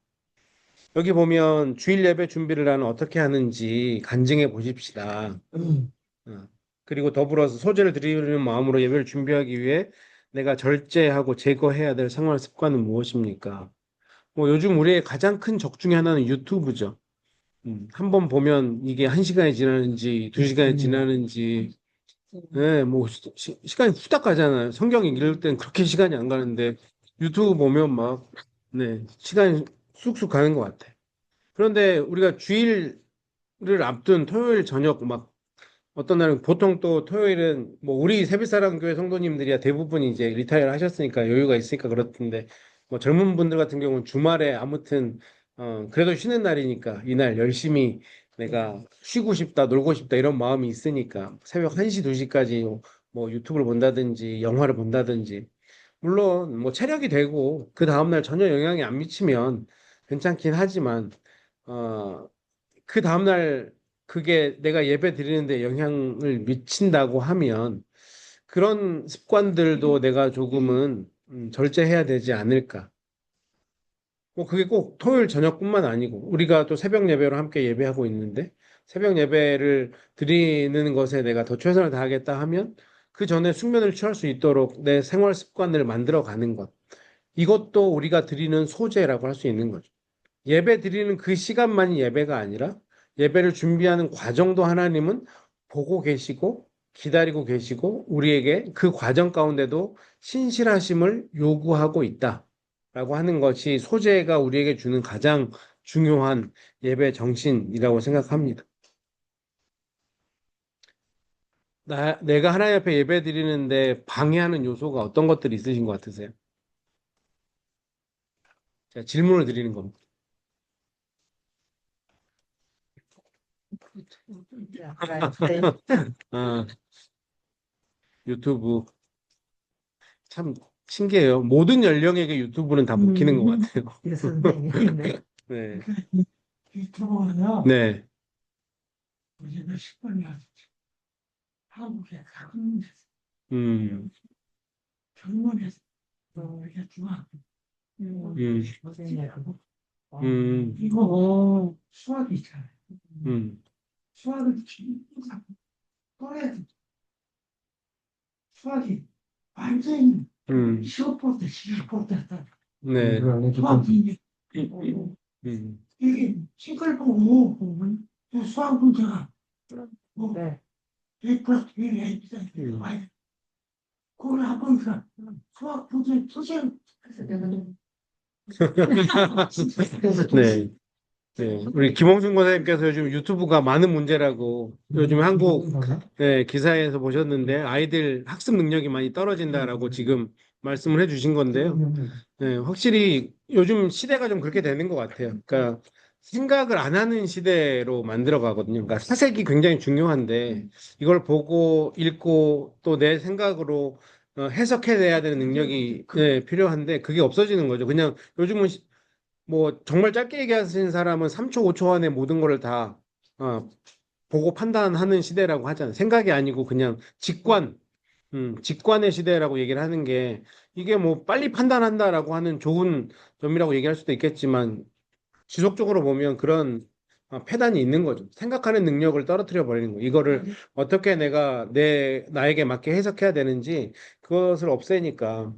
여기 보면 주일 예배 준비를 나는 어떻게 하는지 간증해 보십시다. 어, 그리고 더불어서 소재를 드리는 마음으로 예배를 준비하기 위해 내가 절제하고 제거해야 될 생활 습관은 무엇입니까? 뭐 요즘 우리의 가장 큰 적 중에 하나는 유튜브죠. 한번 보면 이게 1시간이 지나는지 2시간이 지나는지 네, 뭐 간이 후딱 가잖아요. 성경 읽을 땐 그렇게 시간이 안 가는데 유튜브 보면 막 네, 시간이 쑥쑥 가는 것 같아. 그런데 우리가 주일을 앞둔 토요일 저녁 막 어떤 날은 보통 또 토요일은 뭐 우리 세빛사랑교회 성도님들이야 대부분 이제 리타이어 하셨으니까 여유가 있으니까 그렇던데 뭐 젊은 분들 같은 경우는 주말에 아무튼 그래도 쉬는 날이니까 이날 열심히 내가 쉬고 싶다 놀고 싶다 이런 마음이 있으니까 새벽 1시 2시까지 뭐 유튜브를 본다든지 영화를 본다든지 물론 뭐 체력이 되고 그 다음날 전혀 영향이 안 미치면 괜찮긴 하지만 어, 그 다음날 그게 내가 예배 드리는데 영향을 미친다고 하면 그런 습관들도 내가 조금은 절제해야 되지 않을까. 뭐 그게 꼭 토요일 저녁뿐만 아니고 우리가 또 새벽 예배로 함께 예배하고 있는데 새벽 예배를 드리는 것에 내가 더 최선을 다하겠다 하면 그 전에 숙면을 취할 수 있도록 내 생활 습관을 만들어 가는 것. 이것도 우리가 드리는 소재라고 할 수 있는 거죠. 예배 드리는 그 시간만이 예배가 아니라 예배를 준비하는 과정도 하나님은 보고 계시고 기다리고 계시고 우리에게 그 과정 가운데도 신실하심을 요구하고 있다라고 하는 것이 소재가 우리에게 주는 가장 중요한 예배 정신이라고 생각합니다. 내가 하나님 앞에 예배 드리는데 방해하는 요소가 어떤 것들이 있으신 것 같으세요? 제가 질문을 드리는 겁니다. 아, 유튜브. 참 신기해요. 모든 연령에게 유튜브는 다 먹히는 것 같아요. 예, 선생님. 네. 네. 유튜브는요, 네. 우리 몇십 번이나 한국에 가끔 음, 병원에서 이게 중학교 음, 선생님하고 음, 이거 수학이 있잖아요. 음, 수학을 진짜 또래 수학이 완전히 음, 시험 볼때 시험 볼때 네. 수학이 음, 이게 책을 보고 수학 문제가 뭐 네. 1 플러스 1이 A이다 그걸 한번 수학 문제 선생님 그래서 네. 네. 우리 김홍준 권사님께서 요즘 유튜브가 많은 문제라고 요즘 한국 네, 기사에서 보셨는데 아이들 학습 능력이 많이 떨어진다라고 지금 말씀을 해주신 건데요. 네, 확실히 요즘 시대가 좀 그렇게 되는 것 같아요. 그러니까 생각을 안 하는 시대로 만들어 가거든요. 그러니까 사색이 굉장히 중요한데 이걸 보고 읽고 또 내 생각으로 해석해내야 되는 능력이 네, 필요한데 그게 없어지는 거죠. 그냥 요즘은 뭐 정말 짧게 얘기하시는 사람은 3초, 5초 안에 모든 거를 다 어, 보고 판단하는 시대라고 하잖아요. 생각이 아니고 그냥 직관의 시대라고 얘기를 하는 게 이게 뭐 빨리 판단한다라고 하는 좋은 점이라고 얘기할 수도 있겠지만 지속적으로 보면 그런 폐단이 있는 거죠. 생각하는 능력을 떨어뜨려 버리는 거. 이거를 어떻게 내가 나에게 맞게 해석해야 되는지 그것을 없애니까.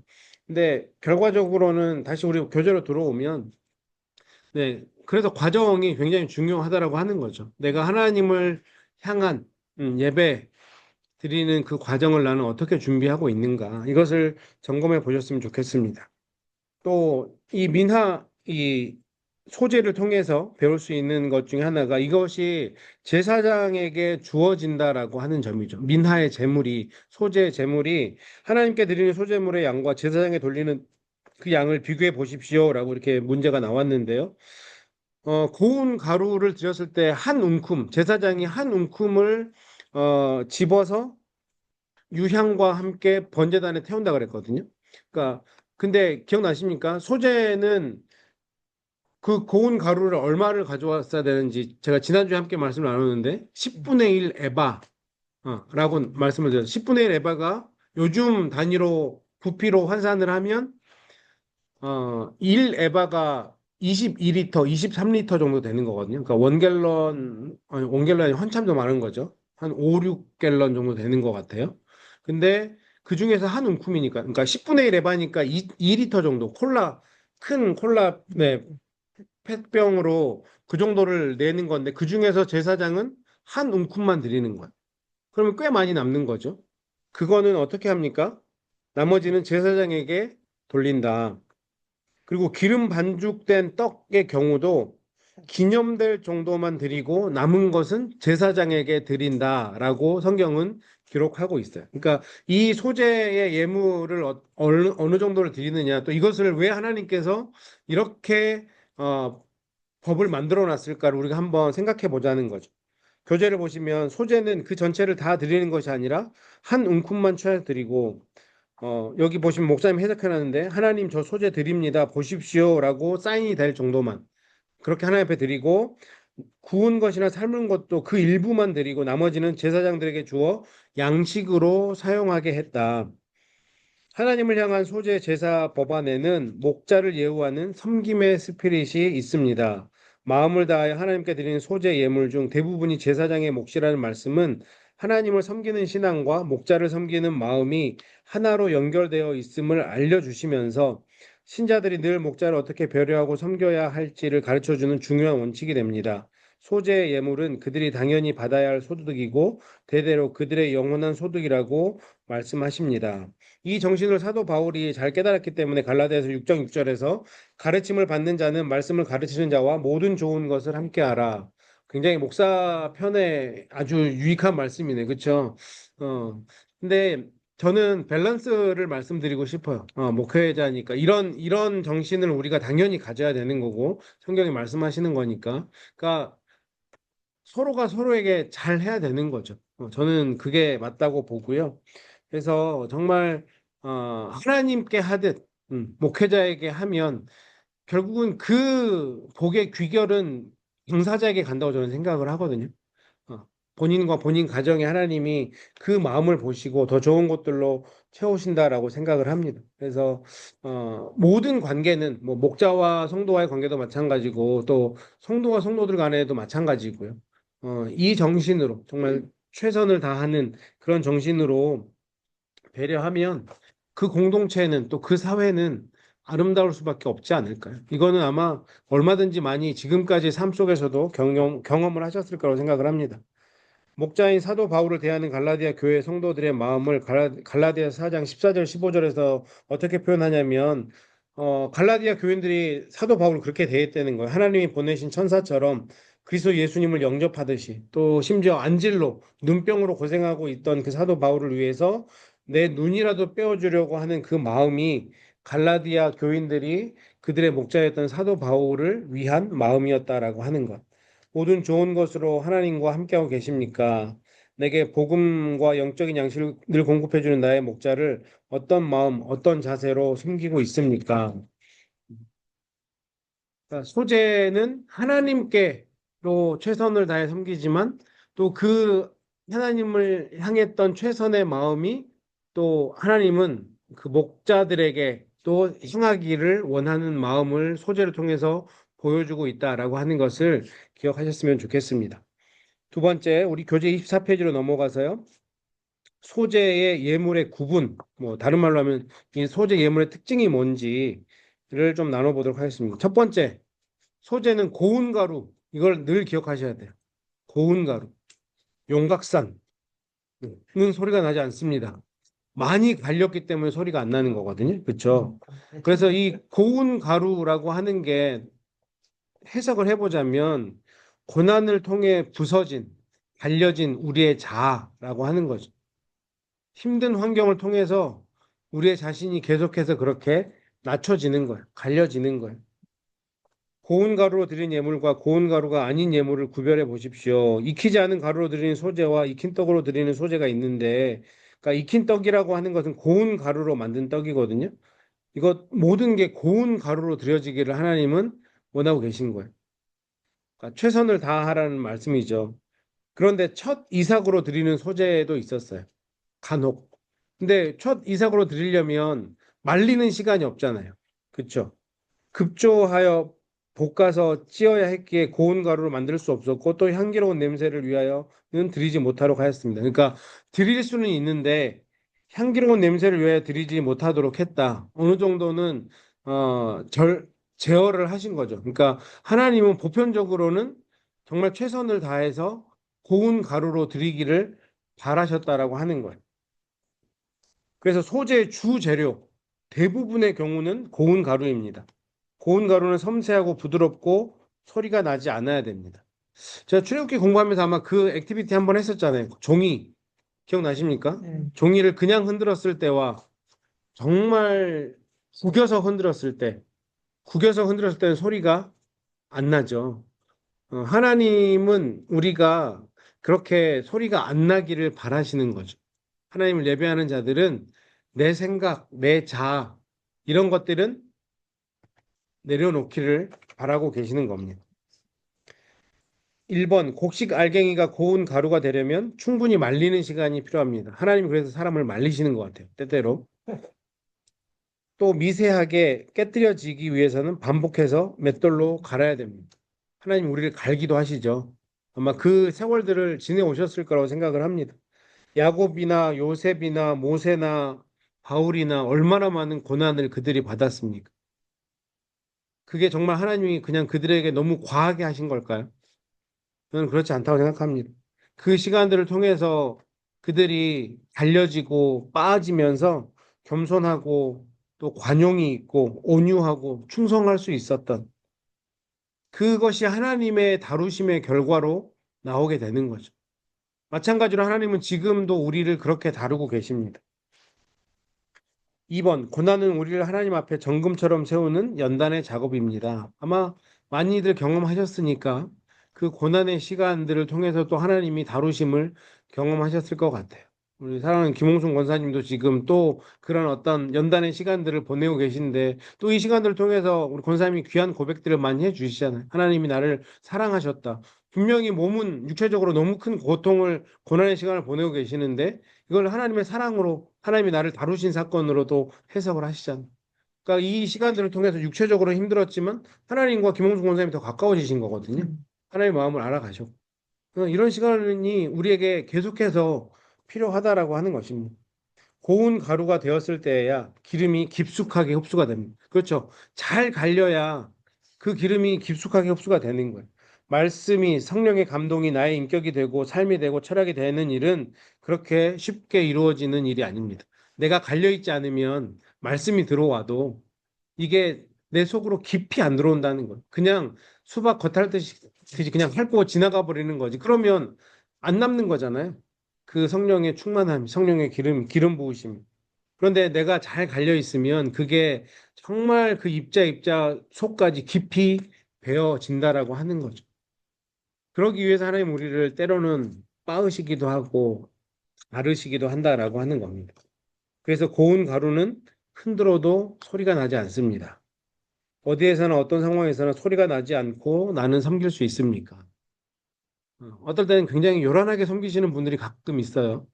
근데 결과적으로는 다시 우리 교재로 들어오면 네, 그래서 과정이 굉장히 중요하다라고 하는 거죠. 내가 하나님을 향한 예배 드리는 그 과정을 나는 어떻게 준비하고 있는가 이것을 점검해 보셨으면 좋겠습니다. 또 이 소재를 통해서 배울 수 있는 것 중에 하나가 이것이 제사장에게 주어진다라고 하는 점이죠. 민하의 제물이 소재의 제물이 하나님께 드리는 소재물의 양과 제사장에 돌리는 그 양을 비교해 보십시오라고 이렇게 문제가 나왔는데요. 고운 가루를 들였을 때 한 움큼, 제사장이 한 움큼을 집어서 유향과 함께 번제단에 태운다 그랬거든요. 그러니까 근데 기억나십니까? 소재는 그 고운 가루를 얼마를 가져왔어야 되는지 제가 지난주에 함께 말씀을 나눴는데 10분의 1 에바 라고 말씀을 드렸어요. 10분의 1 에바가 요즘 단위로 부피로 환산을 하면 1 에바가 22리터, 23리터 정도 되는 거거든요. 그러니까 원갤런이 한참 더 많은 거죠. 한 5, 6갤런 정도 되는 것 같아요. 근데 그 중에서 한 움큼이니까, 그러니까 10분의 1 에바니까 2리터 정도, 큰 콜라, 네, 펫병으로 그 정도를 내는 건데, 그 중에서 제사장은 한 움큼만 드리는 거예요. 그러면 꽤 많이 남는 거죠. 그거는 어떻게 합니까? 나머지는 제사장에게 돌린다. 그리고 기름 반죽된 떡의 경우도 기념될 정도만 드리고 남은 것은 제사장에게 드린다라고 성경은 기록하고 있어요. 그러니까 이 소재의 예물을 어느 정도를 드리느냐, 또 이것을 왜 하나님께서 이렇게 법을 만들어 놨을까를 우리가 한번 생각해 보자는 거죠. 교재를 보시면 소재는 그 전체를 다 드리는 것이 아니라 한 움큼만 쳐야 드리고 여기 보시면 목사님 해석해놨는데 하나님 저 소재 드립니다. 보십시오라고 사인이 될 정도만 그렇게 하나님 앞에 드리고 구운 것이나 삶은 것도 그 일부만 드리고 나머지는 제사장들에게 주어 양식으로 사용하게 했다. 하나님을 향한 소재 제사 법안에는 목자를 예우하는 섬김의 스피릿이 있습니다. 마음을 다하여 하나님께 드리는 소재 예물 중 대부분이 제사장의 몫이라는 말씀은 하나님을 섬기는 신앙과 목자를 섬기는 마음이 하나로 연결되어 있음을 알려주시면서 신자들이 늘 목자를 어떻게 배려하고 섬겨야 할지를 가르쳐주는 중요한 원칙이 됩니다. 소재 예물은 그들이 당연히 받아야 할 소득이고 대대로 그들의 영원한 소득이라고 말씀하십니다. 이 정신을 사도 바울이 잘 깨달았기 때문에 갈라디아서 6장 6절에서 가르침을 받는 자는 말씀을 가르치는 자와 모든 좋은 것을 함께하라. 굉장히 목사 편에 아주 유익한 말씀이네. 그렇죠? 근데 저는 밸런스를 말씀드리고 싶어요. 목회자니까 이런 정신을 우리가 당연히 가져야 되는 거고 성경이 말씀하시는 거니까. 그러니까 서로가 서로에게 잘 해야 되는 거죠. 저는 그게 맞다고 보고요. 그래서 정말 하나님께 하듯 목회자에게 하면 결국은 그 복의 귀결은 당사자에게 간다고 저는 생각을 하거든요. 어, 본인과 본인 가정에 하나님이 그 마음을 보시고 더 좋은 것들로 채우신다라고 생각을 합니다. 그래서 모든 관계는 뭐 목자와 성도와의 관계도 마찬가지고 또 성도와 성도들 간에도 마찬가지고요. 이 정신으로 정말 최선을 다하는 그런 정신으로 배려하면 그 공동체는 또 그 사회는 아름다울 수밖에 없지 않을까요? 이거는 아마 얼마든지 많이 지금까지 삶 속에서도 경험을 하셨을 거라고 생각을 합니다. 목자인 사도 바울을 대하는 갈라디아 교회 성도들의 마음을 갈라디아 4장 14절 15절에서 어떻게 표현하냐면 갈라디아 교인들이 사도 바울을 그렇게 대했다는 거예요. 하나님이 보내신 천사처럼 그리스도 예수님을 영접하듯이 또 심지어 안질로 눈병으로 고생하고 있던 그 사도 바울을 위해서 내 눈이라도 빼어주려고 하는 그 마음이 갈라디아 교인들이 그들의 목자였던 사도 바울을 위한 마음이었다라고 하는 것. 모든 좋은 것으로 하나님과 함께하고 계십니까? 내게 복음과 영적인 양식을 늘 공급해주는 나의 목자를 어떤 마음, 어떤 자세로 섬기고 있습니까? 그러니까 소재는 하나님께로 최선을 다해 섬기지만 또 그 하나님을 향했던 최선의 마음이 또 하나님은 그 목자들에게 또 향하기를 원하는 마음을 소재를 통해서 보여주고 있다라고 하는 것을 기억하셨으면 좋겠습니다. 두 번째, 우리 교재 24페이지로 넘어가서요. 소재의 예물의 구분, 뭐 다른 말로 하면 이 소재 예물의 특징이 뭔지를 좀 나눠보도록 하겠습니다. 첫 번째, 소재는 고운 가루. 이걸 늘 기억하셔야 돼요. 고운 가루. 용각산은 소리가 나지 않습니다. 많이 갈렸기 때문에 소리가 안 나는 거거든요. 그렇죠? 그래서 이 고운 가루라고 하는 게 해석을 해보자면 고난을 통해 부서진, 갈려진 우리의 자아라고 하는 거죠. 힘든 환경을 통해서 우리의 자신이 계속해서 그렇게 낮춰지는 거예요. 갈려지는 거예요. 고운 가루로 드린 예물과 고운 가루가 아닌 예물을 구별해 보십시오. 익히지 않은 가루로 드리는 소재와 익힌 떡으로 드리는 소재가 있는데, 그러니까 익힌 떡이라고 하는 것은 고운 가루로 만든 떡이거든요. 이것 모든 게 고운 가루로 드려지기를 하나님은 원하고 계신 거예요. 그러니까 최선을 다하라는 말씀이죠. 그런데 첫 이삭으로 드리는 소재도 있었어요. 간혹. 근데 첫 이삭으로 드리려면 말리는 시간이 없잖아요. 그렇죠? 급조하여 볶아서 찌어야 했기에 고운 가루로 만들 수 없었고 또 향기로운 냄새를 위하여는 드리지 못하도록 하였습니다. 그러니까 드릴 수는 있는데 향기로운 냄새를 위하여 드리지 못하도록 했다. 어느 정도는 제어를 하신 거죠. 그러니까 하나님은 보편적으로는 정말 최선을 다해서 고운 가루로 드리기를 바라셨다라고 하는 거예요. 그래서 소재의 주 재료 대부분의 경우는 고운 가루입니다. 고운 가루는 섬세하고 부드럽고 소리가 나지 않아야 됩니다. 제가 출애굽기 공부하면서 아마 그 액티비티 한번 했었잖아요. 종이 기억나십니까? 종이를 그냥 흔들었을 때와 정말 구겨서 흔들었을 때는 소리가 안 나죠. 하나님은 우리가 그렇게 소리가 안 나기를 바라시는 거죠. 하나님을 예배하는 자들은 내 생각, 내 자아, 이런 것들은 내려놓기를 바라고 계시는 겁니다. 1번, 곡식 알갱이가 고운 가루가 되려면 충분히 말리는 시간이 필요합니다. 하나님이 그래서 사람을 말리시는 것 같아요. 때때로. 또 미세하게 깨뜨려지기 위해서는 반복해서 맷돌로 갈아야 됩니다. 하나님 우리를 갈기도 하시죠. 아마 그 세월들을 지내오셨을 거라고 생각을 합니다. 야곱이나 요셉이나 모세나 바울이나 얼마나 많은 고난을 그들이 받았습니까? 그게 정말 하나님이 그냥 그들에게 너무 과하게 하신 걸까요? 저는 그렇지 않다고 생각합니다. 그 시간들을 통해서 그들이 달려지고 빠지면서 겸손하고 또 관용이 있고 온유하고 충성할 수 있었던 그것이 하나님의 다루심의 결과로 나오게 되는 거죠. 마찬가지로 하나님은 지금도 우리를 그렇게 다루고 계십니다. 2번, 고난은 우리를 하나님 앞에 정금처럼 세우는 연단의 작업입니다. 아마 많이들 경험하셨으니까 그 고난의 시간들을 통해서 또 하나님이 다루심을 경험하셨을 것 같아요. 우리 사랑하는 김홍순 권사님도 지금 또 그런 어떤 연단의 시간들을 보내고 계신데 또 이 시간들을 통해서 우리 권사님이 귀한 고백들을 많이 해주시잖아요. 하나님이 나를 사랑하셨다. 분명히 몸은 육체적으로 너무 큰 고통을, 고난의 시간을 보내고 계시는데 이걸 하나님의 사랑으로 하나님이 나를 다루신 사건으로도 해석을 하시잖아요. 그러니까 이 시간들을 통해서 육체적으로 힘들었지만 하나님과 김홍수 권사님이 더 가까워지신 거거든요. 하나님의 마음을 알아가셨고. 이런 시간이 우리에게 계속해서 필요하다라고 하는 것입니다. 고운 가루가 되었을 때야 기름이 깊숙하게 흡수가 됩니다. 그렇죠. 잘 갈려야 그 기름이 깊숙하게 흡수가 되는 거예요. 말씀이 성령의 감동이 나의 인격이 되고 삶이 되고 철학이 되는 일은 그렇게 쉽게 이루어지는 일이 아닙니다. 내가 갈려있지 않으면 말씀이 들어와도 이게 내 속으로 깊이 안 들어온다는 거예요. 그냥 수박 겉핥듯이 그냥 핥고 지나가 버리는 거지. 그러면 안 남는 거잖아요. 그 성령의 충만함, 성령의 기름 부으심. 그런데 내가 잘 갈려 있으면 그게 정말 그 입자 속까지 깊이 배어진다라고 하는 거죠. 그러기 위해서 하나님 우리를 때로는 빻으시기도 하고 가르시기도 한다라고 하는 겁니다. 그래서 고운 가루는 흔들어도 소리가 나지 않습니다. 어디에서나 어떤 상황에서나 소리가 나지 않고 나는 섬길 수 있습니까? 어떨 때는 굉장히 요란하게 섬기시는 분들이 가끔 있어요.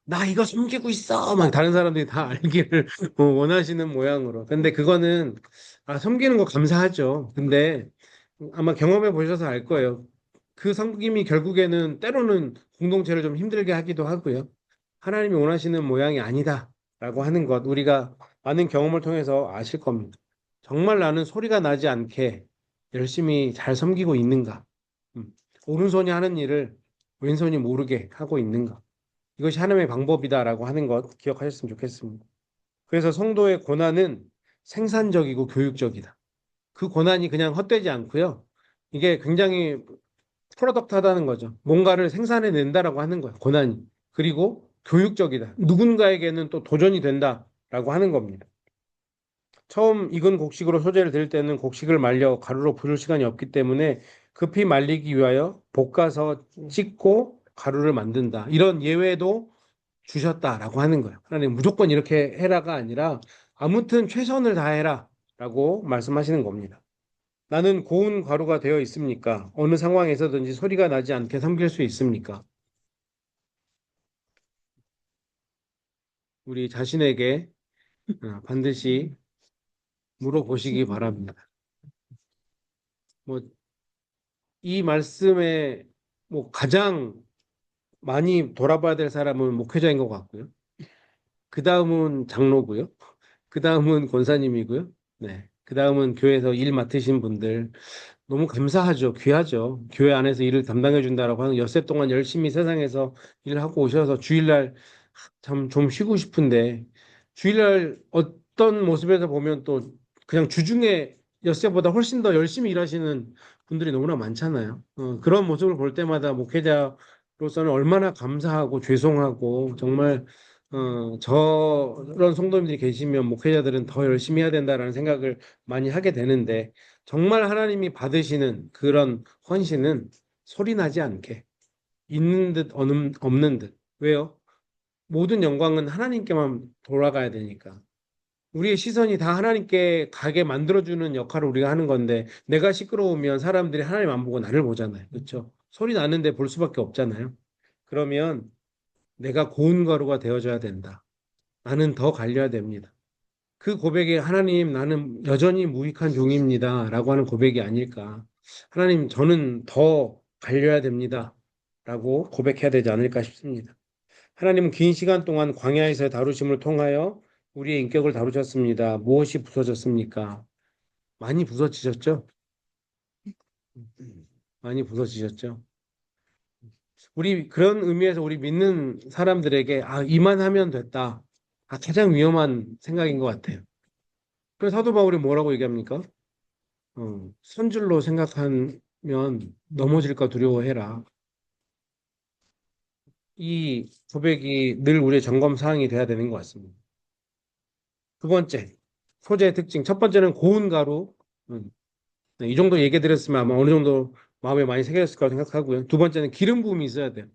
나 이거 섬기고 있어! 막 다른 사람들이 다 알기를 원하시는 모양으로. 근데 그거는, 섬기는 거 감사하죠. 근데 아마 경험해 보셔서 알 거예요. 그 섬김이 결국에는 때로는 공동체를 좀 힘들게 하기도 하고요. 하나님이 원하시는 모양이 아니다라고 하는 것, 우리가 많은 경험을 통해서 아실 겁니다. 정말 나는 소리가 나지 않게 열심히 잘 섬기고 있는가? 음, 오른손이 하는 일을 왼손이 모르게 하고 있는가? 이것이 하나님의 방법이다라고 하는 것 기억하셨으면 좋겠습니다. 그래서 성도의 고난은 생산적이고 교육적이다. 그 고난이 그냥 헛되지 않고요. 이게 굉장히 프로덕트하다는 거죠. 뭔가를 생산해낸다라고 하는 거예요. 고난이. 그리고 교육적이다. 누군가에게는 또 도전이 된다라고 하는 겁니다. 처음 익은 곡식으로 소재를 드릴 때는 곡식을 말려 가루로 부을 시간이 없기 때문에 급히 말리기 위하여 볶아서 찢고 가루를 만든다. 이런 예외도 주셨다라고 하는 거예요. 하나님 무조건 이렇게 해라가 아니라 아무튼 최선을 다해라라고 말씀하시는 겁니다. 나는 고운 가루가 되어 있습니까? 어느 상황에서든지 소리가 나지 않게 섬길 수 있습니까? 우리 자신에게 반드시 물어보시기 바랍니다. 뭐 이 말씀에 뭐 가장 많이 돌아봐야 될 사람은 목회자인 것 같고요. 그 다음은 장로고요. 그 다음은 권사님이고요. 네. 그 다음은 교회에서 일 맡으신 분들 너무 감사하죠. 귀하죠. 교회 안에서 일을 담당해 준다라고 하는 엿새 동안 열심히 세상에서 일을 하고 오셔서 주일날 참 좀 쉬고 싶은데 주일날 어떤 모습에서 보면 또 그냥 주중에 엿새보다 훨씬 더 열심히 일하시는 분들이 너무나 많잖아요. 그런 모습을 볼 때마다 목회자로서는 얼마나 감사하고 죄송하고 정말 저런 성도님들이 계시면 목회자들은 더 열심히 해야 된다라는 생각을 많이 하게 되는데 정말 하나님이 받으시는 그런 헌신은 소리 나지 않게 있는 듯 없는 듯. 왜요? 모든 영광은 하나님께만 돌아가야 되니까. 우리의 시선이 다 하나님께 가게 만들어주는 역할을 우리가 하는 건데 내가 시끄러우면 사람들이 하나님 안 보고 나를 보잖아요. 그렇죠? 소리 나는데 볼 수밖에 없잖아요. 그러면 내가 고운 가루가 되어줘야 된다. 나는 더 갈려야 됩니다. 그 고백이 하나님 나는 여전히 무익한 종입니다. 라고 하는 고백이 아닐까. 하나님 저는 더 갈려야 됩니다. 라고 고백해야 되지 않을까 싶습니다. 하나님은 긴 시간 동안 광야에서의 다루심을 통하여 우리의 인격을 다루셨습니다. 무엇이 부서졌습니까? 많이 부서지셨죠? 많이 부서지셨죠? 우리 그런 의미에서 우리 믿는 사람들에게 이만하면 됐다. 가장 위험한 생각인 것 같아요. 그래서 사도 바울이 뭐라고 얘기합니까? 선줄로 생각하면 넘어질까 두려워해라. 이 고백이 늘 우리의 점검 사항이 돼야 되는 것 같습니다. 두 번째, 소재의 특징. 첫 번째는 고운 가루. 음, 네, 이 정도 얘기 드렸으면 아마 어느 정도 마음에 많이 새겨졌을 거라고 생각하고요. 두 번째는 기름 부음이 있어야 돼요.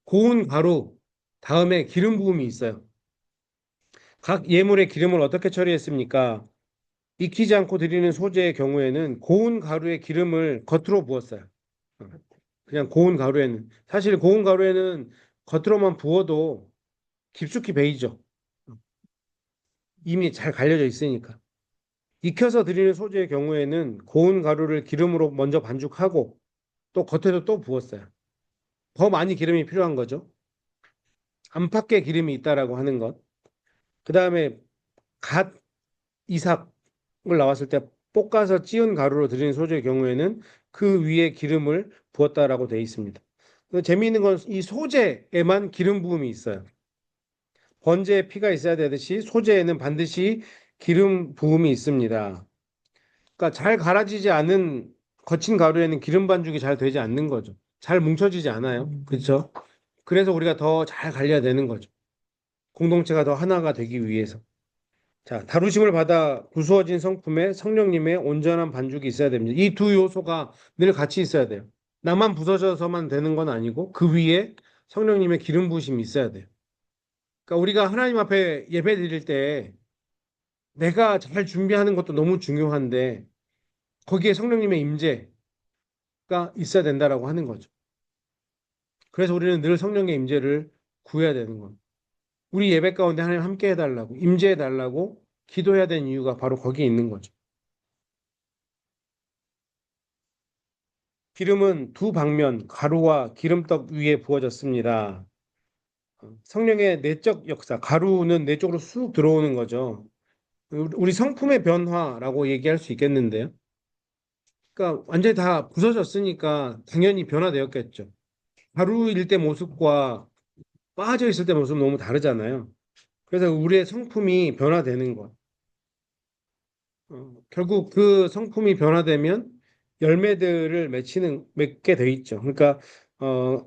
고운 가루 다음에 기름 부음이 있어요. 각 예물의 기름을 어떻게 처리했습니까? 익히지 않고 드리는 소재의 경우에는 고운 가루에 기름을 겉으로 부었어요. 어, 그냥 고운 가루에는. 사실 고운 가루에는 겉으로만 부어도 깊숙이 배이죠. 이미 잘 갈려져 있으니까. 익혀서 드리는 소재의 경우에는 고운 가루를 기름으로 먼저 반죽하고 또 겉에도 또 부었어요. 더 많이 기름이 필요한 거죠. 안팎에 기름이 있다라고 하는 것. 그 다음에 갓 이삭을 나왔을 때 볶아서 찌운 가루로 드리는 소재의 경우에는 그 위에 기름을 부었다라고 되어 있습니다. 재미있는 건 이 소재에만 기름 부음이 있어요. 번제에 피가 있어야 되듯이 소재에는 반드시 기름 부음이 있습니다. 그러니까 잘 갈아지지 않은 거친 가루에는 기름 반죽이 잘 되지 않는 거죠. 잘 뭉쳐지지 않아요. 그렇죠? 그래서 우리가 더 잘 갈려야 되는 거죠. 공동체가 더 하나가 되기 위해서. 자, 다루심을 받아 부수어진 성품에 성령님의 온전한 반죽이 있어야 됩니다. 이 두 요소가 늘 같이 있어야 돼요. 나만 부서져서만 되는 건 아니고 그 위에 성령님의 기름 부으심이 있어야 돼요. 그러니까 우리가 하나님 앞에 예배 드릴 때 내가 잘 준비하는 것도 너무 중요한데 거기에 성령님의 임재가 있어야 된다라고 하는 거죠. 그래서 우리는 늘 성령의 임재를 구해야 되는 겁니다. 우리 예배 가운데 하나님 함께 해달라고 임재해달라고 기도해야 되는 이유가 바로 거기에 있는 거죠. 기름은 두 방면 가루와 기름떡 위에 부어졌습니다. 성령의 내적 역사, 가루는 내 쪽으로 쑥 들어오는 거죠. 우리 성품의 변화라고 얘기할 수 있겠는데요. 그러니까 완전히 다 부서졌으니까 당연히 변화되었겠죠. 가루일 때 모습과 빠져 있을 때 모습은 너무 다르잖아요. 그래서 우리의 성품이 변화되는 것. 결국 그 성품이 변화되면 열매들을 맺게 돼 있죠. 그러니까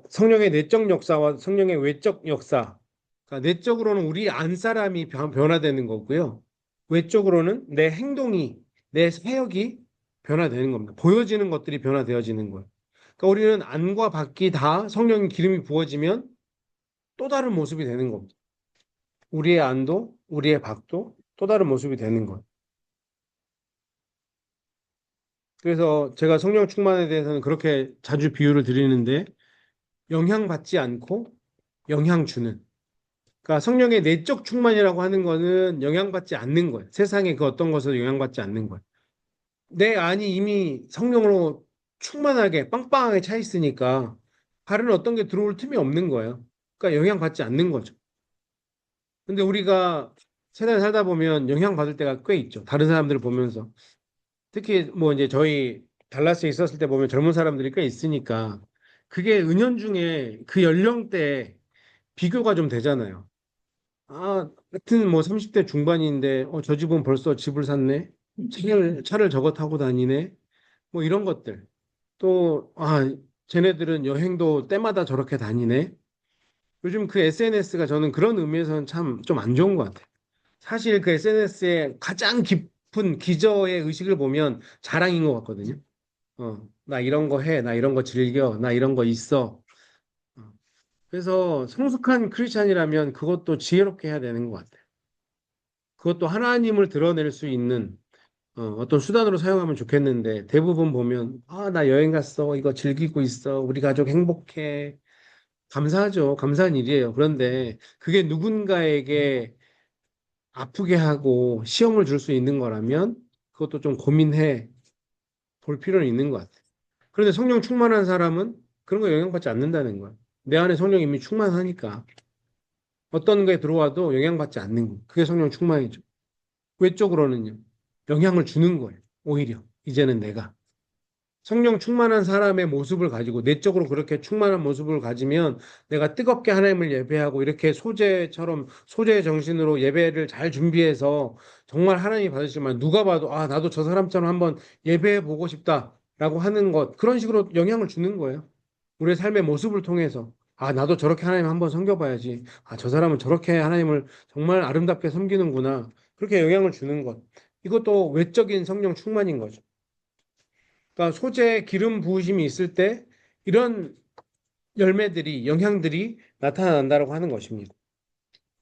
성령의 내적 역사와 성령의 외적 역사. 그러니까 내적으로는 우리 안 사람이 변화되는 거고요. 외적으로는 내 행동이, 내 사역이 변화되는 겁니다. 보여지는 것들이 변화되어지는 거예요. 그러니까 우리는 안과 밖이 다 성령의 기름이 부어지면 또 다른 모습이 되는 겁니다. 우리의 안도, 우리의 밖도 또 다른 모습이 되는 거예요. 그래서 제가 성령 충만에 대해서는 그렇게 자주 비유를 드리는데 영향받지 않고 영향 주는. 그러니까 성령의 내적 충만이라고 하는 거는 영향받지 않는 거예요. 세상의 그 어떤 것으로 영향받지 않는 거예요. 내 안이 이미 성령으로 충만하게 빵빵하게 차 있으니까 다른 어떤 게 들어올 틈이 없는 거예요. 그러니까 영향받지 않는 거죠. 근데 우리가 세상에 살다 보면 영향받을 때가 꽤 있죠. 다른 사람들을 보면서. 특히 뭐 이제 저희 달라스에 있었을 때 보면 젊은 사람들이 꽤 있으니까 그게 은연중에 그 연령대에 비교가 좀 되잖아요. 아, 같은 뭐 30대 중반인데 저 집은 벌써 집을 샀네. 차를 저거 타고 다니네. 뭐 이런 것들. 또 쟤네들은 여행도 때마다 저렇게 다니네. 요즘 그 SNS가 저는 그런 의미에서는 참 좀 안 좋은 것 같아요. 사실 그 SNS의 가장 깊은 기저의 의식을 보면 자랑인 것 같거든요. 나 이런 거 해, 나 이런 거 즐겨, 나 이런 거 있어. 어, 그래서 성숙한 크리스찬이라면 그것도 지혜롭게 해야 되는 것 같아요. 그것도 하나님을 드러낼 수 있는 어떤 수단으로 사용하면 좋겠는데 대부분 보면 나 여행 갔어, 이거 즐기고 있어, 우리 가족 행복해. 감사하죠. 감사한 일이에요. 그런데 그게 누군가에게 아프게 하고 시험을 줄 수 있는 거라면 그것도 좀 고민해 볼 필요는 있는 것 같아요. 그런데 성령 충만한 사람은 그런 거 영향받지 않는다는 거야. 내 안에 성령 이미 충만하니까 어떤 게 들어와도 영향받지 않는 거예요. 그게 성령 충만이죠. 외적으로는요. 영향을 주는 거예요. 오히려 이제는 내가 성령 충만한 사람의 모습을 가지고 내적으로 그렇게 충만한 모습을 가지면 내가 뜨겁게 하나님을 예배하고 이렇게 소재처럼 소재의 정신으로 예배를 잘 준비해서 정말 하나님이 받으시지만 누가 봐도 아 나도 저 사람처럼 한번 예배해 보고 싶다라고 하는 것 그런 식으로 영향을 주는 거예요. 우리의 삶의 모습을 통해서 아 나도 저렇게 하나님 한번 섬겨봐야지. 아 저 사람은 저렇게 하나님을 정말 아름답게 섬기는구나. 그렇게 영향을 주는 것. 이것도 외적인 성령 충만인 거죠. 그러니까 소재에 기름 부으심이 있을 때 이런 열매들이 영향들이 나타난다고 하는 것입니다.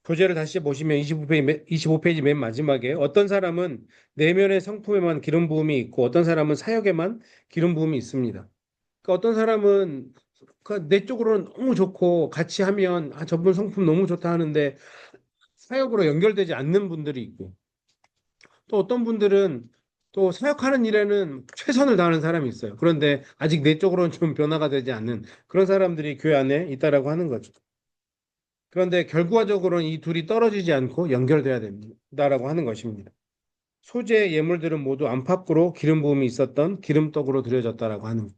교재를 다시 보시면 25페이지 맨 마지막에 어떤 사람은 내면의 성품에만 기름 부음이 있고 어떤 사람은 사역에만 기름 부음이 있습니다. 그러니까 어떤 사람은 내 쪽으로는 너무 좋고 같이 하면 아 저분 성품 너무 좋다 하는데 사역으로 연결되지 않는 분들이 있고 또 어떤 분들은 또 사역하는 일에는 최선을 다하는 사람이 있어요. 그런데 아직 내적으로는 좀 변화가 되지 않는 그런 사람들이 교회 안에 있다라고 하는 거죠. 그런데 결과적으로는 이 둘이 떨어지지 않고 연결돼야 된다라고 하는 것입니다. 소재의 예물들은 모두 안팎으로 기름 부음이 있었던 기름떡으로 드려졌다라고 하는 거예요.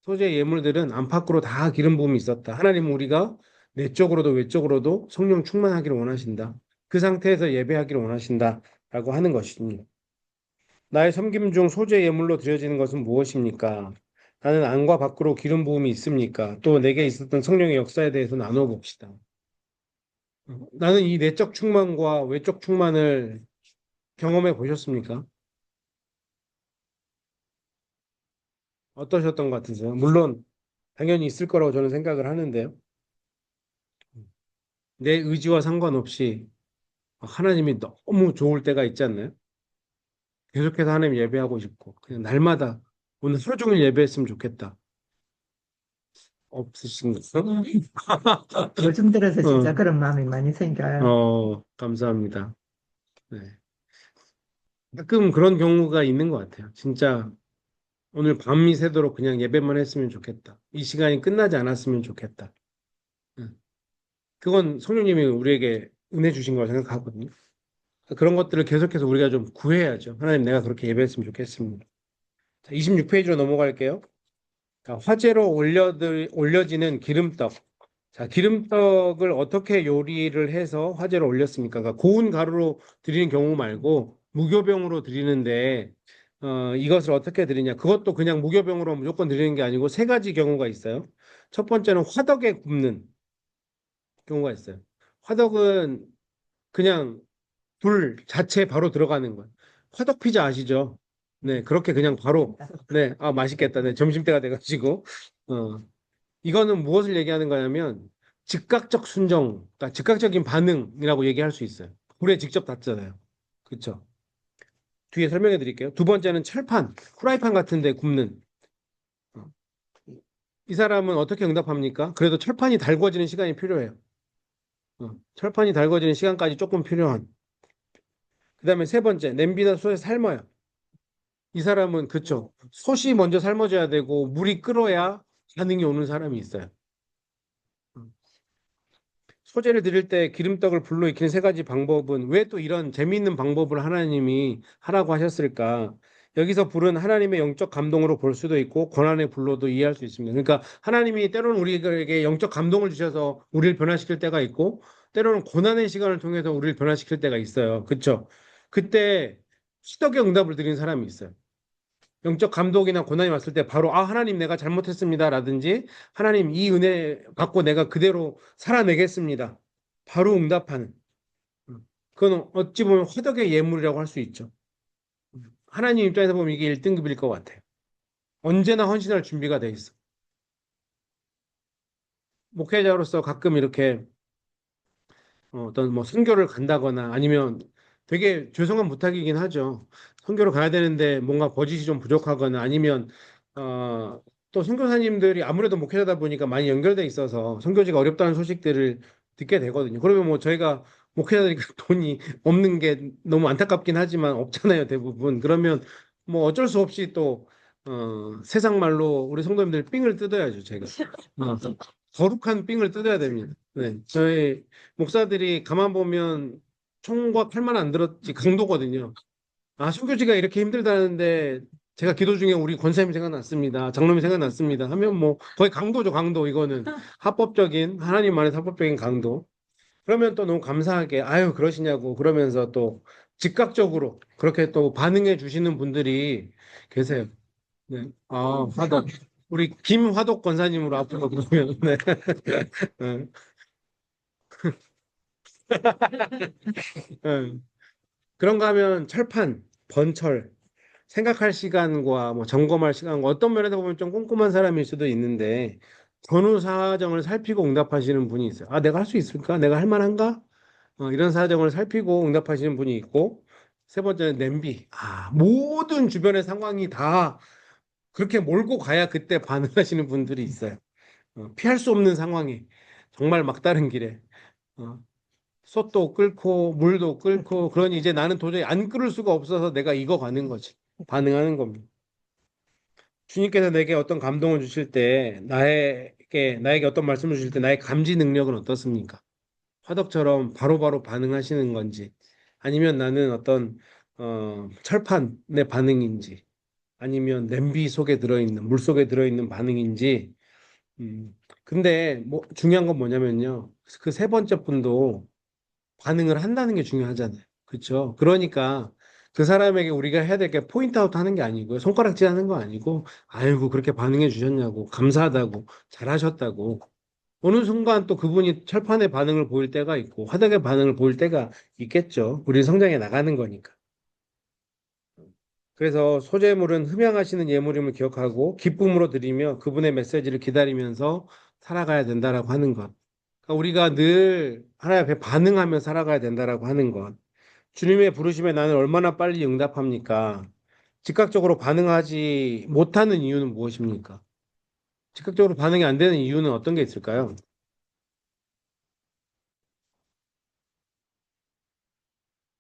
소재의 예물들은 안팎으로 다 기름 부음이 있었다. 하나님은 우리가 내적으로도 외적으로도 성령 충만하기를 원하신다. 그 상태에서 예배하기를 원하신다라고 하는 것입니다. 나의 섬김 중 소재 예물로 드려지는 것은 무엇입니까? 나는 안과 밖으로 기름 부음이 있습니까? 또 내게 있었던 성령의 역사에 대해서 나눠 봅시다. 나는 이 내적 충만과 외적 충만을 경험해 보셨습니까? 어떠셨던 것 같으세요? 물론 당연히 있을 거라고 저는 생각을 하는데요. 내 의지와 상관없이 하나님이 너무 좋을 때가 있지 않나요? 계속해서 하나님 예배하고 싶고 그냥 날마다 오늘 하루 종일 예배했으면 좋겠다. 없으신가요? 요즘 들어서 진짜 어, 그런 마음이 많이 생겨요. 감사합니다. 네. 가끔 그런 경우가 있는 것 같아요. 진짜 오늘 밤이 새도록 그냥 예배만 했으면 좋겠다. 이 시간이 끝나지 않았으면 좋겠다. 네. 그건 성령님이 우리에게 은혜 주신 걸 생각하거든요. 그런 것들을 계속해서 우리가 좀 구해야죠. 하나님 내가 그렇게 예배했으면 좋겠습니다. 자, 26페이지로 넘어갈게요. 자, 화제로 올려지는 기름떡. 자, 기름떡을 어떻게 요리를 해서 화제로 올렸습니까? 그러니까 고운 가루로 드리는 경우 말고 무교병으로 드리는데 이것을 어떻게 드리냐? 그것도 그냥 무교병으로 무조건 드리는 게 아니고 세 가지 경우가 있어요. 첫 번째는 화덕에 굽는 경우가 있어요. 화덕은 그냥 불 자체에 바로 들어가는 거예요. 화덕 피자 아시죠? 네, 그렇게 그냥 바로 네, 아 맛있겠다. 네, 점심때가 돼가지고 이거는 무엇을 얘기하는 거냐면 즉각적 순종, 그러니까 즉각적인 반응이라고 얘기할 수 있어요. 불에 직접 닿잖아요. 그렇죠? 뒤에 설명해 드릴게요. 두 번째는 철판, 후라이팬 같은 데 굽는. 어, 이 사람은 어떻게 응답합니까? 그래도 철판이 달궈지는 시간이 필요해요. 철판이 달궈지는 시간까지 조금 필요한. 그다음에 세 번째, 냄비나 솥에 삶아요. 이 사람은 그쵸. 솥이 먼저 삶아져야 되고 물이 끓어야 반응이 오는 사람이 있어요. 소재를 드릴 때 기름떡을 불로 익히는 세 가지 방법은 왜 또 이런 재미있는 방법을 하나님이 하라고 하셨을까? 여기서 불은 하나님의 영적 감동으로 볼 수도 있고 고난의 불로도 이해할 수 있습니다. 그러니까 하나님이 때로는 우리에게 영적 감동을 주셔서 우리를 변화시킬 때가 있고 때로는 고난의 시간을 통해서 우리를 변화시킬 때가 있어요. 그렇죠? 그때 시덕의 응답을 드리는 사람이 있어요. 영적 감독이나 고난이 왔을 때 바로 아 하나님 내가 잘못했습니다라든지 하나님 이 은혜 받고 내가 그대로 살아내겠습니다. 바로 응답하는 그건 어찌 보면 화덕의 예물이라고 할 수 있죠. 하나님 입장에서 보면 이게 1등급일 것 같아요. 언제나 헌신할 준비가 돼 있어. 목회자로서 가끔 이렇게 어떤 뭐 선교를 간다거나 아니면 되게 죄송한 부탁이긴 하죠. 선교를 가야 되는데 뭔가 버짓이 좀 부족하거나 아니면 또 선교사님들이 아무래도 목회자다 보니까 많이 연결돼 있어서 선교지가 어렵다는 소식들을 듣게 되거든요. 그러면 뭐 저희가 목회자들이 돈이 없는 게 너무 안타깝긴 하지만 없잖아요, 대부분. 그러면 뭐 어쩔 수 없이 또 세상 말로 우리 성도님들 삥을 뜯어야죠, 제가. 어, 거룩한 삥을 뜯어야 됩니다. 네, 저희 목사들이 가만 보면 총과 칼만 안 들었지 강도거든요. 아, 순교지가 이렇게 힘들다는데 제가 기도 중에 우리 권사님이 생각났습니다. 장로님이 생각났습니다. 하면 뭐 거의 강도죠, 강도. 이거는 합법적인 하나님만의 합법적인 강도. 그러면 또 너무 감사하게 아유 그러시냐고 그러면서 또 즉각적으로 그렇게 또 반응해 주시는 분들이 계세요. 네. 아, 화덕. 우리 김화덕 권사님으로 앞으로 그러면 네. 네. 네. 그런가 하면 철판, 번철, 생각할 시간과 뭐 점검할 시간과 어떤 면에서 보면 좀 꼼꼼한 사람일 수도 있는데 전후 사정을 살피고 응답하시는 분이 있어요. 아, 내가 할 수 있을까? 내가 할 만한가? 이런 사정을 살피고 응답하시는 분이 있고 세 번째는 냄비. 아, 모든 주변의 상황이 다 그렇게 몰고 가야 그때 반응하시는 분들이 있어요. 피할 수 없는 상황에 정말 막다른 길에 어, 솥도 끓고 물도 끓고 그러니 이제 나는 도저히 안 끓을 수가 없어서 내가 익어가는 거지. 반응하는 겁니다. 주님께서 내게 어떤 감동을 주실 때 나에게 어떤 말씀을 주실 때 나의 감지 능력은 어떻습니까? 화덕처럼 바로바로 반응하시는 건지 아니면 나는 어떤 철판의 반응인지 아니면 냄비 속에 들어있는 물 속에 들어있는 반응인지 근데 뭐 중요한 건 뭐냐면요 그 세 번째 분도 반응을 한다는 게 중요하잖아요 그렇죠 그러니까 그 사람에게 우리가 해야 될 게 포인트 아웃 하는 게 아니고요 손가락질 하는 거 아니고 아이고 그렇게 반응해 주셨냐고 감사하다고 잘하셨다고 어느 순간 또 그분이 철판의 반응을 보일 때가 있고 화덕의 반응을 보일 때가 있겠죠. 우리 성장해 나가는 거니까. 그래서 소재물은 흠양하시는 예물임을 기억하고 기쁨으로 드리며 그분의 메시지를 기다리면서 살아가야 된다라고 하는 것. 그러니까 우리가 늘 하나님 앞에 반응하며 살아가야 된다라고 하는 것. 주님의 부르심에 나는 얼마나 빨리 응답합니까? 즉각적으로 반응하지 못하는 이유는 무엇입니까? 즉각적으로 반응이 안 되는 이유는 어떤 게 있을까요?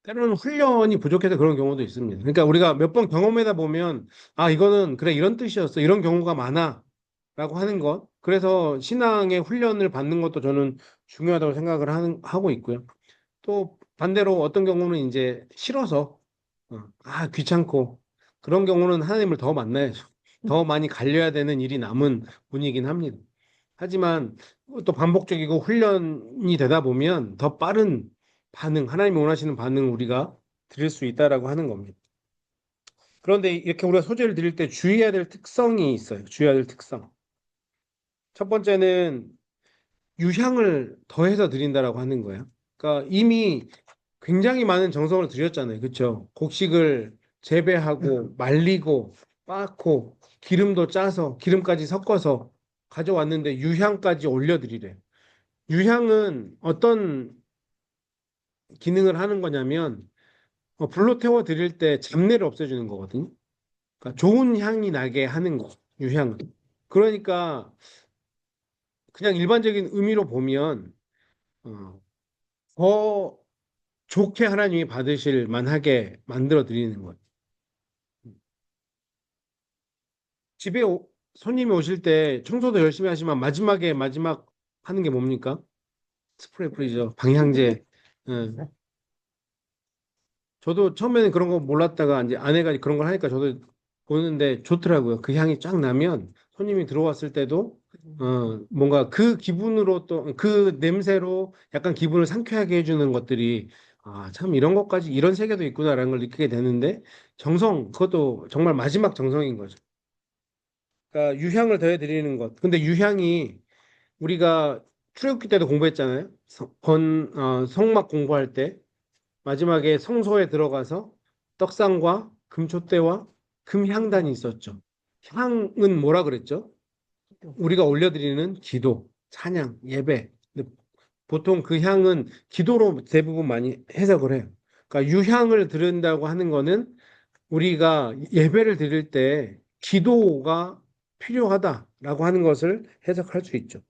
때로는 훈련이 부족해서 그런 경우도 있습니다. 그러니까 우리가 몇 번 경험하다 보면, 아, 이거는 그래, 이런 뜻이었어. 이런 경우가 많아. 라고 하는 것. 그래서 신앙의 훈련을 받는 것도 저는 중요하다고 생각을 하고 있고요. 또 반대로 어떤 경우는 이제 싫어서, 귀찮고, 그런 경우는 하나님을 더 만나야죠. 더 많이 갈려야 되는 일이 남은 분이긴 합니다. 하지만 또 반복적이고 훈련이 되다 보면 더 빠른 반응, 하나님이 원하시는 반응을 우리가 드릴 수 있다라고 하는 겁니다. 그런데 이렇게 우리가 소재를 드릴 때 주의해야 될 특성이 있어요. 주의해야 될 특성. 첫 번째는 유향을 더해서 드린다라고 하는 거예요. 그러니까 이미 굉장히 많은 정성을 들였잖아요. 그렇죠? 곡식을 재배하고 말리고 빻고 기름도 짜서 기름까지 섞어서 가져왔는데 유향까지 올려드리래요. 유향은 어떤 기능을 하는 거냐면 불로 태워 드릴 때 잡내를 없애주는 거거든요. 그러니까 좋은 향이 나게 하는 거, 유향은. 그러니까 그냥 일반적인 의미로 보면 어, 더 좋게 하나님이 받으실 만하게 만들어 드리는 거예요. 집에 손님이 오실 때 청소도 열심히 하지만 마지막 하는 게 뭡니까? 스프레이 뿌리죠. 방향제. 예. 저도 처음에는 그런 거 몰랐다가 이제 아내가 그런 걸 하니까 저도 보는데 좋더라고요. 그 향이 쫙 나면 손님이 들어왔을 때도 뭔가 그 기분으로 또 그 냄새로 약간 기분을 상쾌하게 해주는 것들이 아, 참 이런 것까지 이런 세계도 있구나라는 걸 느끼게 되는데 정성 그것도 정말 마지막 정성인 거죠. 그러니까 유향을 더해드리는 것. 근데 유향이 우리가 출애굽기 때도 공부했잖아요. 성막 공부할 때. 마지막에 성소에 들어가서 떡상과 금촛대와 금향단이 있었죠. 향은 뭐라 그랬죠? 우리가 올려드리는 기도, 찬양, 예배. 근데 보통 그 향은 기도로 대부분 많이 해석을 해요. 그러니까 유향을 드린다고 하는 거는 우리가 예배를 드릴 때 기도가 필요하다라고 하는 것을 해석할 수 있죠.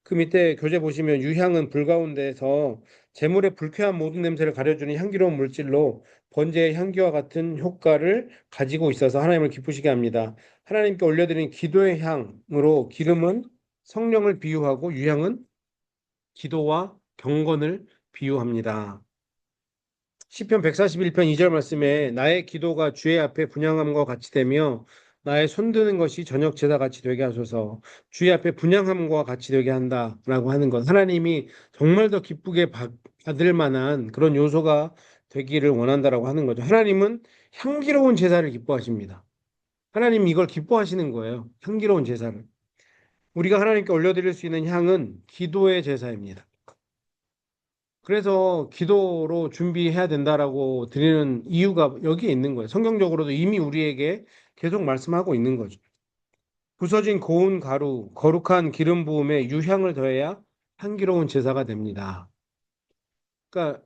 그 밑에 교재 보시면 유향은 불 가운데서 재물의 불쾌한 모든 냄새를 가려주는 향기로운 물질로 번제의 향기와 같은 효과를 가지고 있어서 하나님을 기쁘시게 합니다. 하나님께 올려드리는 기도의 향으로 기름은 성령을 비유하고 유향은 기도와 경건을 비유합니다. 시편 141편 2절 말씀에 나의 기도가 주의 앞에 분향함과 같이 되며 나의 손드는 것이 저녁 제사 같이 되게 하소서. 주의 앞에 분향함과 같이 되게 한다라고 하는 것. 하나님이 정말 더 기쁘게 받을 만한 그런 요소가 되기를 원한다라고 하는 거죠. 하나님은 향기로운 제사를 기뻐하십니다. 하나님이 이걸 기뻐하시는 거예요. 향기로운 제사를. 우리가 하나님께 올려드릴 수 있는 향은 기도의 제사입니다. 그래서 기도로 준비해야 된다라고 드리는 이유가 여기에 있는 거예요. 성경적으로도 이미 우리에게 계속 말씀하고 있는 거죠. 부서진 고운 가루, 거룩한 기름 부음에 유향을 더해야 향기로운 제사가 됩니다. 그러니까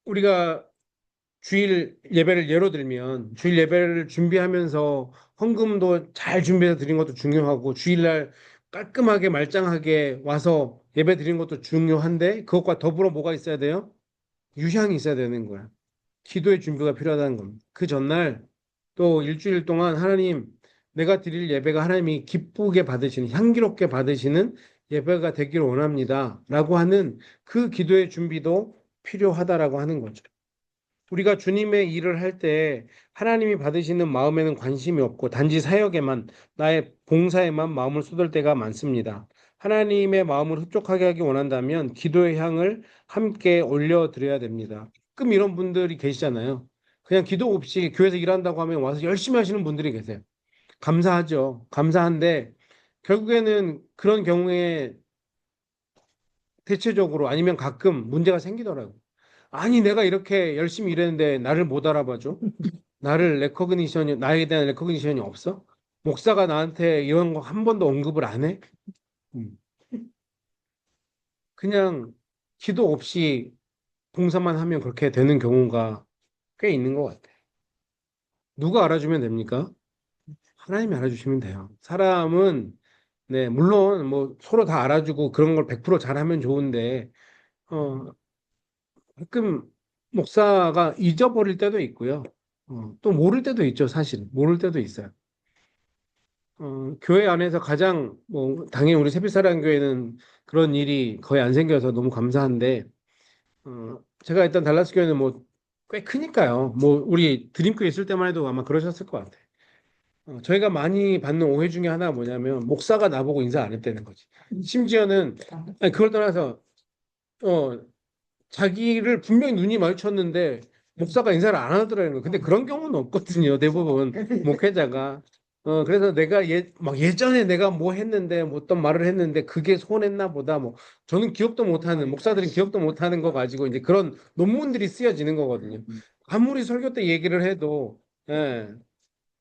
우리가 주일 예배를 예로 들면 주일 예배를 준비하면서 헌금도 잘 준비해서 드린 것도 중요하고 주일날 깔끔하게 말짱하게 와서 예배 드린 것도 중요한데 그것과 더불어 뭐가 있어야 돼요? 유향이 있어야 되는 거야. 기도의 준비가 필요하다는 겁니다. 그 전날 또 일주일 동안 하나님 내가 드릴 예배가 하나님이 기쁘게 받으시는 향기롭게 받으시는 예배가 되기를 원합니다. 라고 하는 그 기도의 준비도 필요하다라고 하는 거죠. 우리가 주님의 일을 할 때 하나님이 받으시는 마음에는 관심이 없고 단지 사역에만 나의 봉사에만 마음을 쏟을 때가 많습니다. 하나님의 마음을 흡족하게 하기 원한다면 기도의 향을 함께 올려드려야 됩니다. 가끔 이런 분들이 계시잖아요. 그냥 기도 없이 교회에서 일한다고 하면 와서 열심히 하시는 분들이 계세요. 감사하죠. 감사한데 결국에는 그런 경우에 대체적으로 아니면 가끔 문제가 생기더라고요. 아니 내가 이렇게 열심히 일했는데 나를 못 알아봐줘? 나에 대한 레코그니션이 없어? 목사가 나한테 이런 거 한 번도 언급을 안 해? 음. 그냥 기도 없이 봉사만 하면 그렇게 되는 경우가 꽤 있는 것 같아요. 누가 알아주면 됩니까? 하나님이 알아주시면 돼요. 사람은 네 물론 뭐 서로 다 알아주고 그런 걸 100% 잘하면 좋은데 어 가끔 목사가 잊어버릴 때도 있고요. 또 모를 때도 있죠, 사실. 모를 때도 있어요. 교회 안에서 가장, 뭐, 당연히 우리 새빛사랑교회는 그런 일이 거의 안 생겨서 너무 감사한데, 제가 일단 달라스 교회는 뭐, 꽤 크니까요. 뭐, 우리 드림교회 있을 때만 해도 아마 그러셨을 것 같아요. 저희가 많이 받는 오해 중에 하나가 뭐냐면, 목사가 나보고 인사 안 했다는 거지. 심지어는, 아니, 그걸 떠나서, 어, 자기를 분명히 눈이 마주쳤는데 목사가 인사를 안 하더라는 거예요. 근데 그런 경우는 없거든요. 대부분 목회자가. 그래서 막 예전에 내가 뭐 했는데 뭐 어떤 말을 했는데 그게 손했나 보다 뭐 저는 기억도 못하는 목사들은 기억도 못하는 거 가지고 이제 그런 논문들이 쓰여지는 거거든요. 아무리 설교 때 얘기를 해도 예,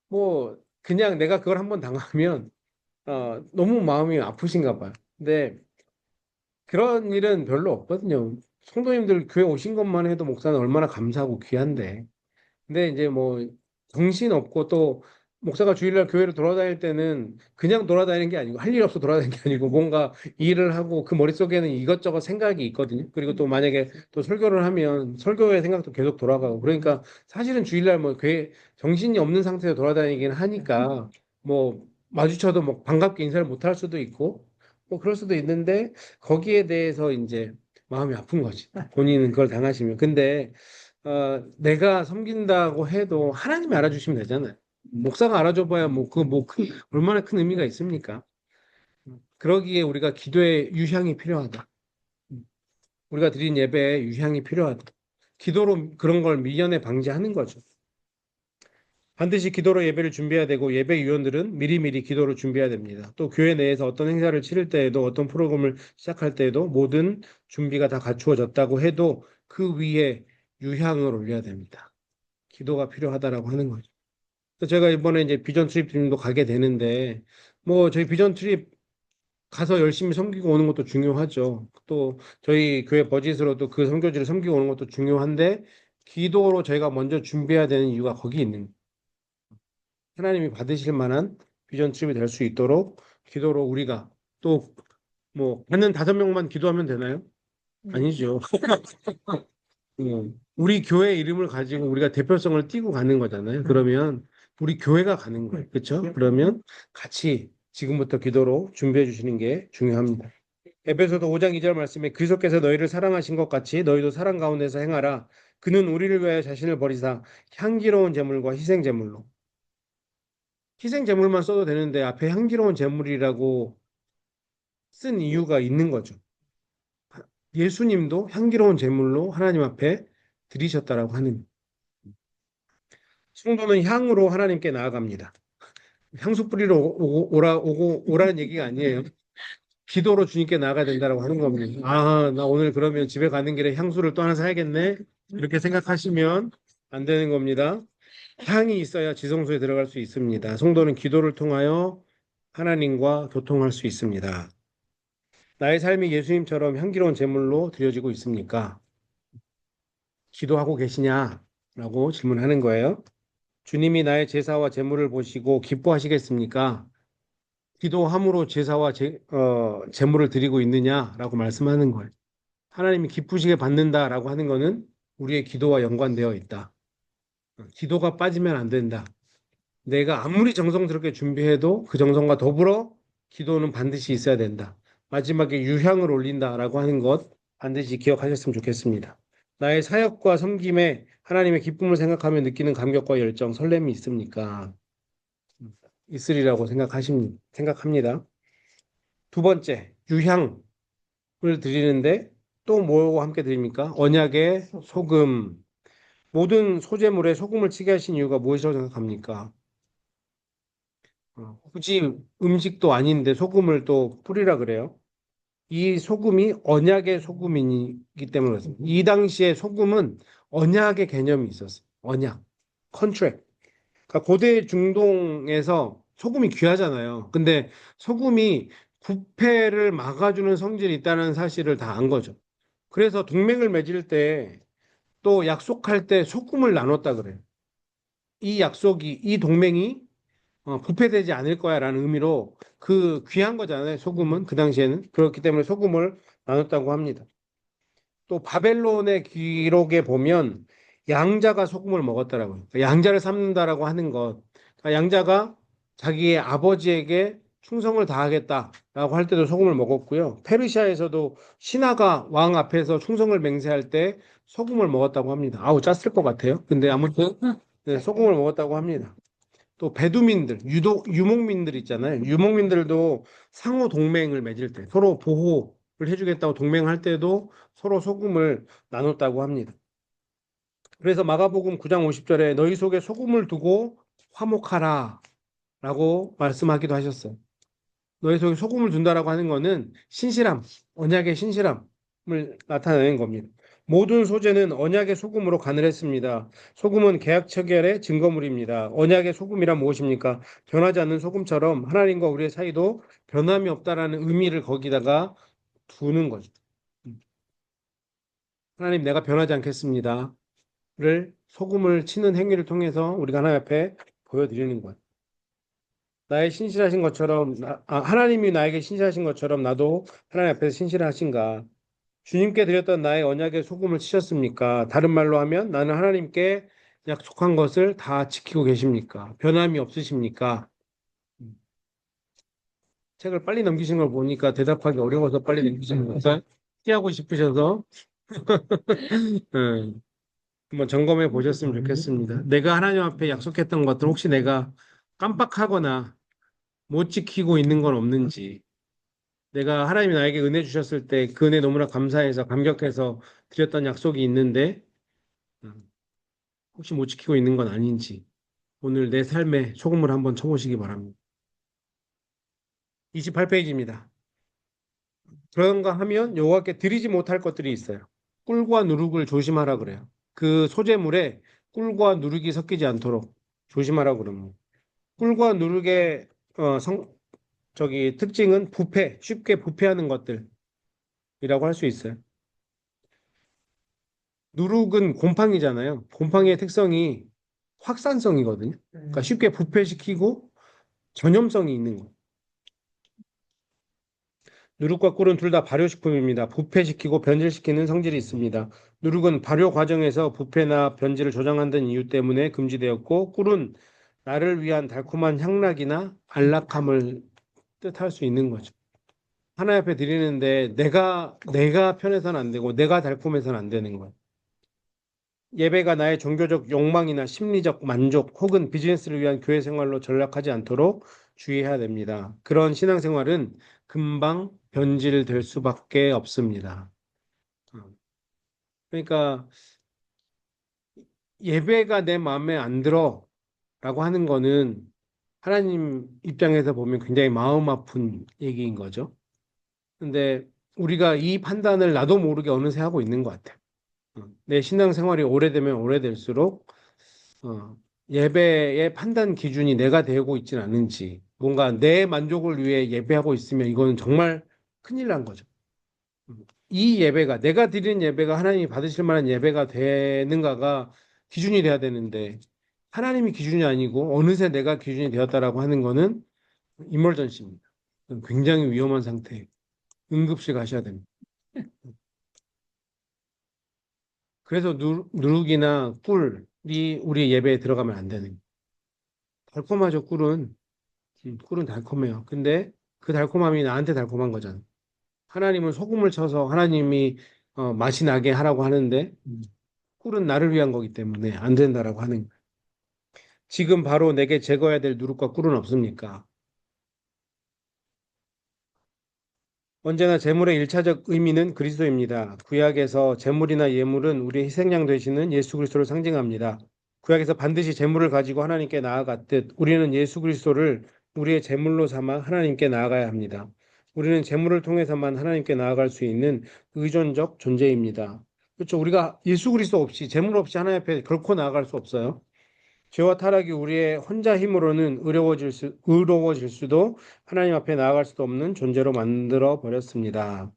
뭐 그냥 내가 그걸 한번 당하면 너무 마음이 아프신가 봐요. 근데 그런 일은 별로 없거든요. 성도님들 교회 오신 것만 해도 목사는 얼마나 감사하고 귀한데. 근데 이제 뭐 정신 없고 또 목사가 주일날 교회를 돌아다닐 때는 그냥 돌아다니는 게 아니고 할 일 없어 돌아다니는 게 아니고 뭔가 일을 하고 그 머릿속에는 이것저것 생각이 있거든요. 그리고 또 만약에 또 설교를 하면 설교의 생각도 계속 돌아가고 그러니까 사실은 주일날 뭐 교회 정신이 없는 상태에서 돌아다니긴 하니까 뭐 마주쳐도 뭐 반갑게 인사를 못 할 수도 있고 뭐 그럴 수도 있는데 거기에 대해서 이제 마음이 아픈 거지. 본인은 그걸 당하시면. 근데 내가 섬긴다고 해도 하나님이 알아주시면 되잖아요. 목사가 알아줘봐야 얼마나 큰 의미가 있습니까? 그러기에 우리가 기도에 유향이 필요하다. 우리가 드린 예배에 유향이 필요하다. 기도로 그런 걸 미연에 방지하는 거죠. 반드시 기도로 예배를 준비해야 되고 예배 위원들은 미리미리 기도를 준비해야 됩니다. 또 교회 내에서 어떤 행사를 치를 때에도 어떤 프로그램을 시작할 때에도 모든 준비가 다 갖추어졌다고 해도 그 위에 유향을 올려야 됩니다. 기도가 필요하다라고 하는 거죠. 그래서 제가 이번에 이제 비전 트립 팀도 가게 되는데 뭐 저희 비전 트립 가서 열심히 섬기고 오는 것도 중요하죠. 또 저희 교회 버짓으로도 그 선교지를 섬기고 오는 것도 중요한데 기도로 저희가 먼저 준비해야 되는 이유가 거기 있는 거예요. 하나님이 받으실 만한 비전 트립이 될 수 있도록 기도로 우리가 또 뭐 받는 5명만 기도하면 되나요? 아니죠. 우리 교회 이름을 가지고 우리가 대표성을 띠고 가는 거잖아요. 그러면 우리 교회가 가는 거예요. 그렇죠? 그러면 같이 지금부터 기도로 준비해 주시는 게 중요합니다. 에베소서 5장 2절 말씀에 그리스도께서 너희를 사랑하신 것 같이 너희도 사랑 가운데서 행하라. 그는 우리를 위하여 자신을 버리사 향기로운 제물과 희생 제물로. 희생 제물만 써도 되는데 앞에 향기로운 제물이라고 쓴 이유가 있는 거죠. 예수님도 향기로운 제물로 하나님 앞에 드리셨다라고 하는. 성도는 향으로 하나님께 나아갑니다. 향수 뿌리러 오라는 얘기가 아니에요. 기도로 주님께 나아가야 된다고 하는 겁니다. 아, 나 오늘 그러면 집에 가는 길에 향수를 또 하나 사야겠네. 이렇게 생각하시면 안 되는 겁니다. 향이 있어야 지성소에 들어갈 수 있습니다. 성도는 기도를 통하여 하나님과 교통할 수 있습니다. 나의 삶이 예수님처럼 향기로운 제물로 드려지고 있습니까? 기도하고 계시냐라고 질문하는 거예요. 주님이 나의 제사와 제물을 보시고 기뻐하시겠습니까? 기도함으로 제사와 제물을 드리고 있느냐라고 말씀하는 거예요. 하나님이 기쁘시게 받는다라고 하는 거는 우리의 기도와 연관되어 있다. 기도가 빠지면 안 된다. 내가 아무리 정성스럽게 준비해도 그 정성과 더불어 기도는 반드시 있어야 된다. 마지막에 유향을 올린다라고 하는 것 반드시 기억하셨으면 좋겠습니다. 나의 사역과 섬김에 하나님의 기쁨을 생각하며 느끼는 감격과 열정, 설렘이 있습니까? 있으리라고 생각합니다. 두 번째, 유향을 드리는데 또 뭐와 함께 드립니까? 언약의 소금. 모든 소재물에 소금을 치게 하신 이유가 무엇이라고 생각합니까? 굳이 음식도 아닌데 소금을 또 뿌리라 그래요. 이 소금이 언약의 소금이기 때문에 그렇습니다. 이 당시에 소금은 언약의 개념이 있었어요. 언약, 컨트랙. 그러니까 고대 중동에서 소금이 귀하잖아요. 근데 소금이 부패를 막아주는 성질이 있다는 사실을 다 안 거죠. 그래서 동맹을 맺을 때 또 약속할 때 소금을 나눴다 그래요. 이 동맹이 부패되지 않을 거야라는 의미로 그 귀한 거잖아요. 소금은 그 당시에는 그렇기 때문에 소금을 나눴다고 합니다. 또 바벨론의 기록에 보면 양자가 소금을 먹었다라고요. 그러니까 양자를 삼는다라고 하는 것. 그러니까 양자가 자기의 아버지에게 충성을 다하겠다라고 할 때도 소금을 먹었고요. 페르시아에서도 신하가 왕 앞에서 충성을 맹세할 때 소금을 먹었다고 합니다. 아우 짰을 것 같아요. 근데 아무튼 네, 소금을 먹었다고 합니다. 또 베두민들, 유목민들 있잖아요. 유목민들도 상호 동맹을 맺을 때 서로 보호를 해주겠다고 동맹할 때도 서로 소금을 나눴다고 합니다. 그래서 마가복음 9장 50절에 너희 속에 소금을 두고 화목하라 라고 말씀하기도 하셨어요. 너희 속에 소금을 둔다라고 하는 것은 신실함, 언약의 신실함을 나타내는 겁니다. 모든 소재는 언약의 소금으로 간을 했습니다. 소금은 계약 체결의 증거물입니다. 언약의 소금이란 무엇입니까? 변하지 않는 소금처럼 하나님과 우리의 사이도 변함이 없다라는 의미를 거기다가 두는 거죠. 하나님 내가 변하지 않겠습니다. 를 소금을 치는 행위를 통해서 우리가 하나님 앞에 보여드리는 거예요. 나의 신실하신 것처럼 하나님이 나에게 신실하신 것처럼 나도 하나님 앞에서 신실하신가? 주님께 드렸던 나의 언약의 소금을 치셨습니까? 다른 말로 하면 나는 하나님께 약속한 것을 다 지키고 계십니까? 변함이 없으십니까? 책을 빨리 넘기신 걸 보니까 대답하기 어려워서 빨리 넘기신 거죠? 피하고 싶으셔서 네, 한번 점검해 보셨으면 좋겠습니다. 내가 하나님 앞에 약속했던 것들 혹시 내가 깜빡하거나 못 지키고 있는 건 없는지, 내가 하나님이 나에게 은혜 주셨을 때 그 은혜 너무나 감사해서 감격해서 드렸던 약속이 있는데 혹시 못 지키고 있는 건 아닌지 오늘 내 삶에 소금을 한번 쳐보시기 바랍니다. 28페이지입니다. 그런가 하면 여호와께 드리지 못할 것들이 있어요. 꿀과 누룩을 조심하라 그래요. 그 소재물에 꿀과 누룩이 섞이지 않도록 조심하라 그럽니다. 꿀과 누룩의 특징은 쉽게 부패하는 것들이라고 할 수 있어요. 누룩은 곰팡이잖아요. 곰팡이의 특성이 확산성이거든요. 그러니까 쉽게 부패시키고 전염성이 있는 거예요. 누룩과 꿀은 둘 다 발효식품입니다. 부패시키고 변질시키는 성질이 있습니다. 누룩은 발효 과정에서 부패나 변질을 조장한다는 이유 때문에 금지되었고, 꿀은 나를 위한 달콤한 향락이나 안락함을 뜻할 수 있는 거죠. 하나님 앞에 드리는데 내가 편해서는 안 되고 내가 달콤해서는 안 되는 거예요. 예배가 나의 종교적 욕망이나 심리적 만족 혹은 비즈니스를 위한 교회 생활로 전락하지 않도록 주의해야 됩니다. 그런 신앙생활은 금방 변질될 수밖에 없습니다. 그러니까 예배가 내 마음에 안 들어 라고 하는 거는 하나님 입장에서 보면 굉장히 마음 아픈 얘기인 거죠. 근데 우리가 이 판단을 나도 모르게 어느새 하고 있는 것 같아요. 내 신앙생활이 오래되면 오래될수록 예배의 판단 기준이 내가 되고 있지는 않은지, 뭔가 내 만족을 위해 예배하고 있으면 이거는 정말 큰일 난 거죠. 이 예배가, 내가 드리는 예배가 하나님이 받으실 만한 예배가 되는가가 기준이 돼야 되는데, 하나님이 기준이 아니고 어느새 내가 기준이 되었다라고 하는 거는 인몰전시입니다. 굉장히 위험한 상태예요. 응급실 가셔야 됩니다. 그래서 누룩이나 꿀이 우리 예배에 들어가면 안 되는 거예요. 달콤하죠, 꿀은. 꿀은 달콤해요. 근데 그 달콤함이 나한테 달콤한 거잖아. 하나님은 소금을 쳐서 하나님이 맛이 나게 하라고 하는데 꿀은 나를 위한 거기 때문에 안 된다라고 하는 거예요. 지금 바로 내게 제거해야 될 누룩과 꿀은 없습니까? 언제나 제물의 일차적 의미는 그리스도입니다. 구약에서 제물이나 예물은 우리의 희생양 되시는 예수 그리스도를 상징합니다. 구약에서 반드시 제물을 가지고 하나님께 나아갔듯 우리는 예수 그리스도를 우리의 제물로 삼아 하나님께 나아가야 합니다. 우리는 제물을 통해서만 하나님께 나아갈 수 있는 의존적 존재입니다. 그렇죠. 우리가 예수 그리스도 없이 제물 없이 하나님 앞에 결코 나아갈 수 없어요. 죄와 타락이 우리의 혼자 힘으로는 의로워질 수도 하나님 앞에 나아갈 수도 없는 존재로 만들어 버렸습니다.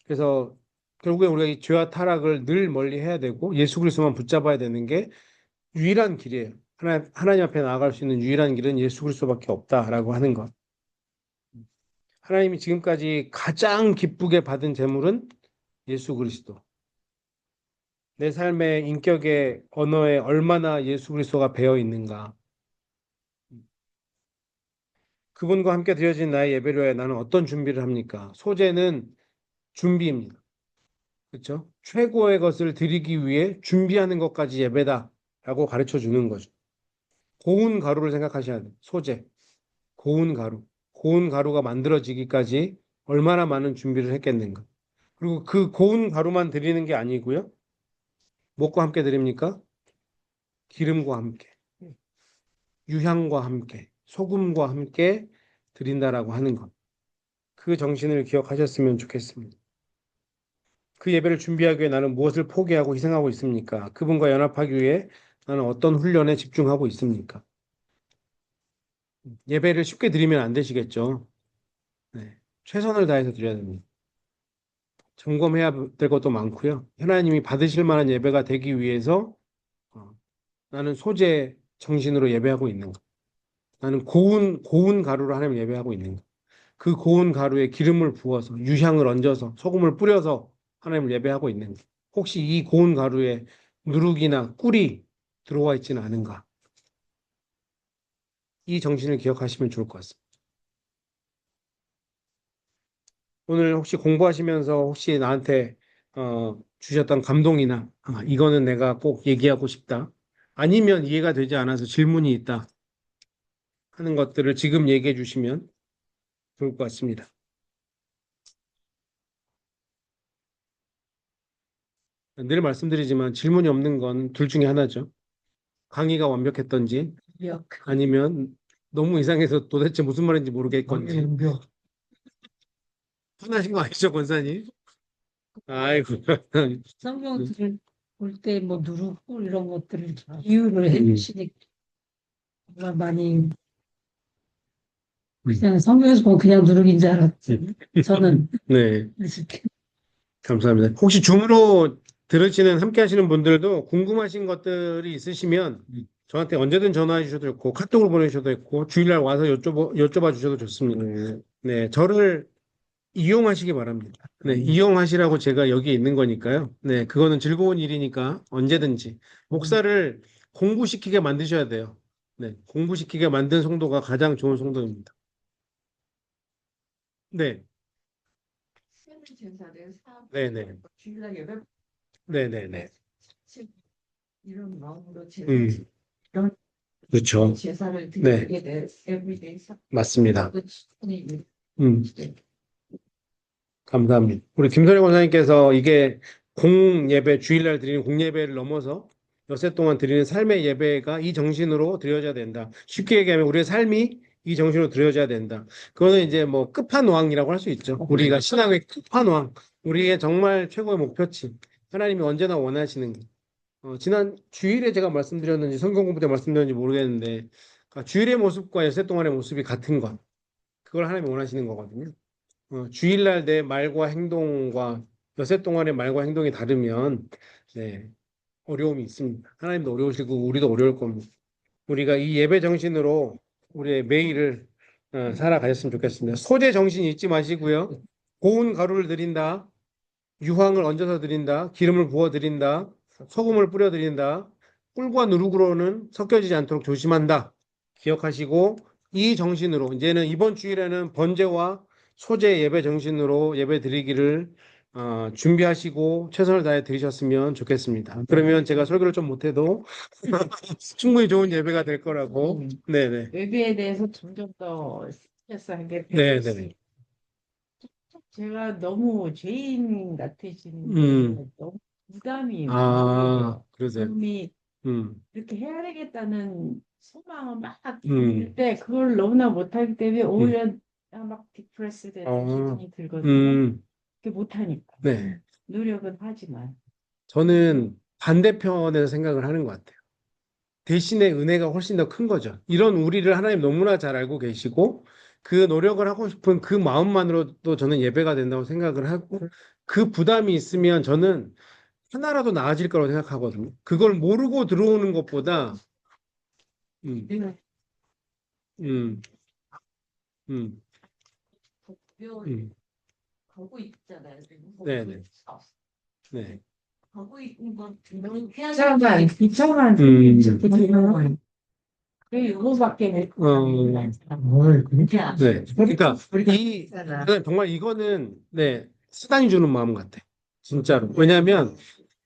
그래서 결국에 우리가 이 죄와 타락을 늘 멀리 해야 되고 예수 그리스도만 붙잡아야 되는 게 유일한 길이에요. 하나님 앞에 나아갈 수 있는 유일한 길은 예수 그리스도밖에 없다라고 하는 것. 하나님이 지금까지 가장 기쁘게 받은 제물은 예수 그리스도. 내 삶의 인격의 언어에 얼마나 예수 그리스도가 배어 있는가. 그분과 함께 드려진 나의 예배를 위해 나는 어떤 준비를 합니까? 소재는 준비입니다. 그렇죠? 최고의 것을 드리기 위해 준비하는 것까지 예배다라고 가르쳐 주는 거죠. 고운 가루를 생각하셔야 돼요. 소재, 고운 가루. 고운 가루가 만들어지기까지 얼마나 많은 준비를 했겠는가. 그리고 그 고운 가루만 드리는 게 아니고요. 무엇과 함께 드립니까? 기름과 함께, 유향과 함께, 소금과 함께 드린다라고 하는 것. 그 정신을 기억하셨으면 좋겠습니다. 그 예배를 준비하기 위해 나는 무엇을 포기하고 희생하고 있습니까? 그분과 연합하기 위해 나는 어떤 훈련에 집중하고 있습니까? 예배를 쉽게 드리면 안 되시겠죠? 네. 최선을 다해서 드려야 됩니다. 점검해야 될 것도 많고요. 하나님이 받으실 만한 예배가 되기 위해서 어, 나는 소재 정신으로 예배하고 있는 것. 나는 고운 가루로 하나님 예배하고 있는 것. 그 고운 가루에 기름을 부어서 유향을 얹어서 소금을 뿌려서 하나님을 예배하고 있는 것. 혹시 이 고운 가루에 누룩이나 꿀이 들어와 있지는 않은가? 이 정신을 기억하시면 좋을 것 같습니다. 오늘 혹시 공부하시면서 혹시 나한테 주셨던 감동이나 이거는 내가 꼭 얘기하고 싶다. 아니면 이해가 되지 않아서 질문이 있다 하는 것들을 지금 얘기해 주시면 좋을 것 같습니다. 늘 말씀드리지만 질문이 없는 건 둘 중에 하나죠. 강의가 완벽했던지 역. 아니면 너무 이상해서 도대체 무슨 말인지 모르겠건지. 완벽. 화나신 거 아니죠, 권사님? 아이고. 성경 들을 때 뭐 누르고 이런 것들을 이유를 해주시니까 정말 많이 그냥 성경에서 보면 그냥 누룩인 줄 알았지. 저는 네, 이렇게 감사합니다. 혹시 줌으로 들으시는, 함께 하시는 분들도 궁금하신 것들이 있으시면 저한테 언제든 전화해 주셔도 좋고, 카톡으로 보내주셔도 좋고, 주일날 와서 여쭤봐 주셔도 좋습니다. 네, 저를 이용하시기 바랍니다. 네, 이용하시라고 제가 여기 있는 거니까요. 네, 그거는 즐거운 일이니까 언제든지. 목사를 공부시키게 만드셔야 돼요. 네, 공부시키게 만든 성도가 가장 좋은 성도입니다. 네, 제사를 사업 네, 네, 주일날 예배 네, 네, 네. 이런 마음으로 음, 이런 그렇죠. 제사를 네. 드리게 될 everyday 맞습니다. 충분히 음, 감사합니다. 우리 김선영 권사님께서 이게 공예배, 주일날 드리는 공예배를 넘어서 엿새 동안 드리는 삶의 예배가 이 정신으로 드려져야 된다. 쉽게 얘기하면 우리의 삶이 이 정신으로 드려져야 된다. 그거는 이제 뭐 끝판왕이라고 할 수 있죠. 우리가 신앙의 끝판왕, 우리의 정말 최고의 목표치. 하나님이 언제나 원하시는 게. 지난 주일에 제가 말씀드렸는지 성경 공부 때 말씀드렸는지 모르겠는데 그러니까 주일의 모습과 엿새 동안의 모습이 같은 것. 그걸 하나님이 원하시는 거거든요. 주일날 내 말과 행동과 엿새 동안의 말과 행동이 다르면 네, 어려움이 있습니다. 하나님도 어려우시고 우리도 어려울 겁니다. 우리가 이 예배 정신으로 우리의 매일을 살아가셨으면 좋겠습니다. 소재 정신 잊지 마시고요. 고운 가루를 드린다. 유황을 얹어서 드린다. 기름을 부어 드린다. 소금을 뿌려 드린다. 꿀과 누룩으로는 섞여지지 않도록 조심한다. 기억하시고 이 정신으로 이제는 이번 주일에는 번제와 소재 예배 정신으로 예배 드리기를 준비하시고 최선을 다해 드리셨으면 좋겠습니다. 그러면 제가 설교를 좀 못해도 충분히 좋은 예배가 될 거라고. 네네. 외비에 대해서 점점 더 스트레스 하게 네네. 되고 제가 너무 죄인 같으신 음. 게 너무 부담이 아, 그러세요. 부담이 음. 이렇게 해야 되겠다는 소망을 막 음. 들 때 그걸 너무나 못하기 때문에 오히려 막 디프레스 되는 아. 기분이 들거든요. 음. 그게 못하니까 네. 노력은 하지만 저는 반대편에서 생각을 하는 것 같아요. 대신에 은혜가 훨씬 더 큰 거죠. 이런 우리를 하나님 너무나 잘 알고 계시고 그 노력을 하고 싶은 그 마음만으로도 저는 예배가 된다고 생각을 하고 그 부담이 있으면 저는 하나라도 나아질 거라고 생각하거든요. 그걸 모르고 들어오는 것보다 음, 음, 음, 음, 가고 있잖아요. 네네. 네. 가고 있는 건 비참한 그 이거밖에 네. 그러니까 이 있잖아. 정말 이거는 네 수단이 주는 마음 같아. 진짜로. 왜냐하면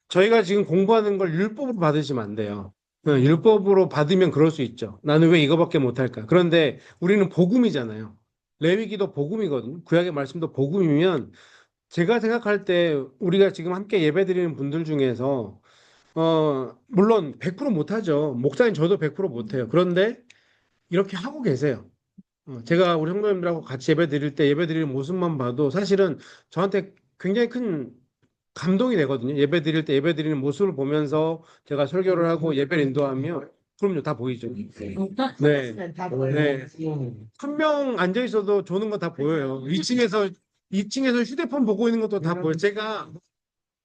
저희가 지금 공부하는 걸 율법으로 받으시면 안 돼요. 율법으로 받으면 그럴 수 있죠. 나는 왜 이거밖에 못할까? 그런데 우리는 복음이잖아요. 레위기도 복음이거든요. 구약의 말씀도 복음이면 제가 생각할 때 우리가 지금 함께 예배드리는 분들 중에서 물론 100% 못하죠. 목사님 저도 100% 못해요. 그런데 이렇게 하고 계세요. 제가 우리 성도님들하고 같이 예배 드릴 때 예배 드리는 모습만 봐도 사실은 저한테 굉장히 큰 감동이 되거든요. 예배 드릴 때 예배 드리는 모습을 보면서 제가 설교를 하고 예배를 인도하면 그럼요, 다 보이죠. 네. 네. 한 명 앉아 있어도 조는 거 다 보여요. 2층에서 휴대폰 보고 있는 것도 다 보여요. 제가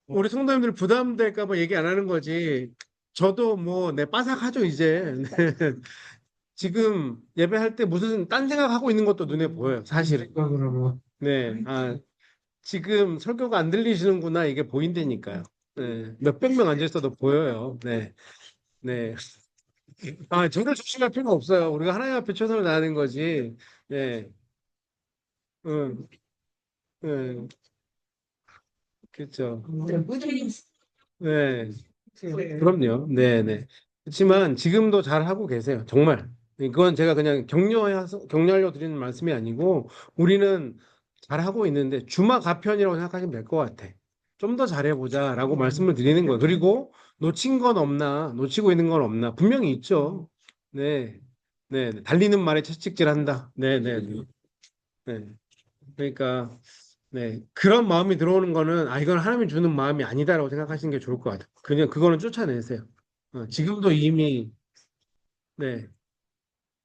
우리 성도님들 부담될까 봐 얘기 안 하는 거지. 저도 뭐, 네, 빠삭하죠, 이제. 네. 지금 예배할 때 무슨 딴 생각하고 있는 것도 눈에 보여요, 사실은. 네. 지금 설교가 안 들리시는구나, 이게 보인다니까요. 네. 몇백 명 앉아 있어도 보여요. 네. 네. 저를 조심할 필요가 없어요. 우리가 하나님 앞에 최선을 다하는 거지. 네. 응. 네. 그렇죠. 네. 그럼요. 네, 네. 그렇지만 지금도 잘 하고 계세요. 정말. 이건 제가 그냥 격려하려고 드리는 말씀이 아니고 우리는 잘 하고 있는데 주마가편이라고 생각하시면 될 것 같아. 좀 더 잘해보자라고 말씀을 드리는 거예요. 그리고 놓친 건 없나, 놓치고 있는 건 없나. 분명히 있죠. 네. 네. 네. 달리는 말에 채찍질한다. 네, 네, 네. 네. 그러니까 네, 그런 마음이 들어오는 거는 이건 하나님이 주는 마음이 아니다라고 생각하시는 게 좋을 것 같아요. 그냥 그거는 쫓아내세요. 지금도 이미 네,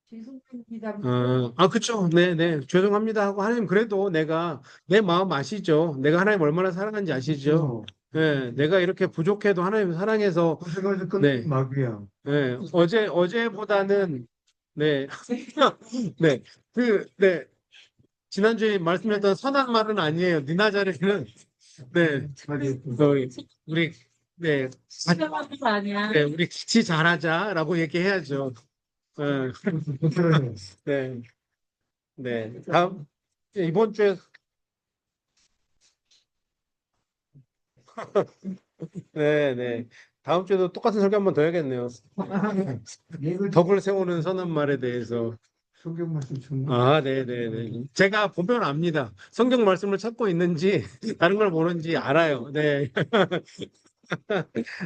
죄송합니다. 그쵸, 네, 네, 죄송합니다 하고 하나님 그래도 내가 내 마음 아시죠? 내가 하나님 얼마나 사랑하는지 아시죠? 네, 내가 이렇게 부족해도 하나님 사랑해서 고생해서 네. 끝낸 막이야. 네, 어제보다는 네, 네, 네. 지난주에 말씀했던 선한 말은 아니에요. 니나자레는 네, 우리 네, 시간이 아니야. 네, 우리 같이 잘하자라고 얘기해야죠. 네, 네, 네. 다음 이번 주에 네, 네. 다음 주에도 똑같은 설교 한번 더 해야겠네요. 덕을 세우는 선한 말에 대해서. 성경 말씀 좀. 아, 네, 네, 네. 제가 보면 압니다. 성경 말씀을 찾고 있는지 다른 걸 보는지 알아요. 네.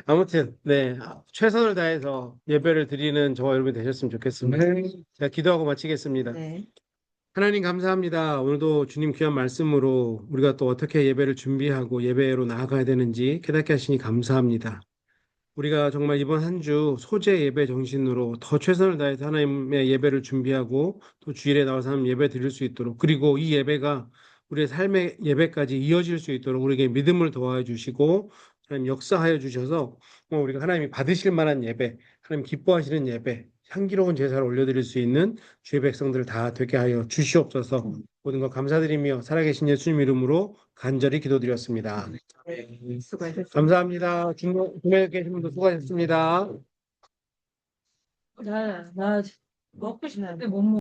아무튼 네. 최선을 다해서 예배를 드리는 저와 여러분이 되셨으면 좋겠습니다. 제가 기도하고 마치겠습니다. 네. 하나님 감사합니다. 오늘도 주님 귀한 말씀으로 우리가 또 어떻게 예배를 준비하고 예배로 나아가야 되는지 깨닫게 하시니 감사합니다. 우리가 정말 이번 한 주 소재 예배 정신으로 더 최선을 다해서 하나님의 예배를 준비하고 또 주일에 나와서 하나님 예배 드릴 수 있도록, 그리고 이 예배가 우리의 삶의 예배까지 이어질 수 있도록 우리에게 믿음을 도와 주시고 하나님 역사하여 주셔서 우리가 하나님이 받으실 만한 예배, 하나님 기뻐하시는 예배, 향기로운 제사를 올려드릴 수 있는 주의 백성들 다 되게 하여 주시옵소서. 모든 것 감사드리며 살아계신 예수님 이름으로 간절히 기도드렸습니다. 수고하셨습니다. 감사합니다. 중국에 계신 분도 수고하셨습니다. 나 먹고 싶은데 못 먹어.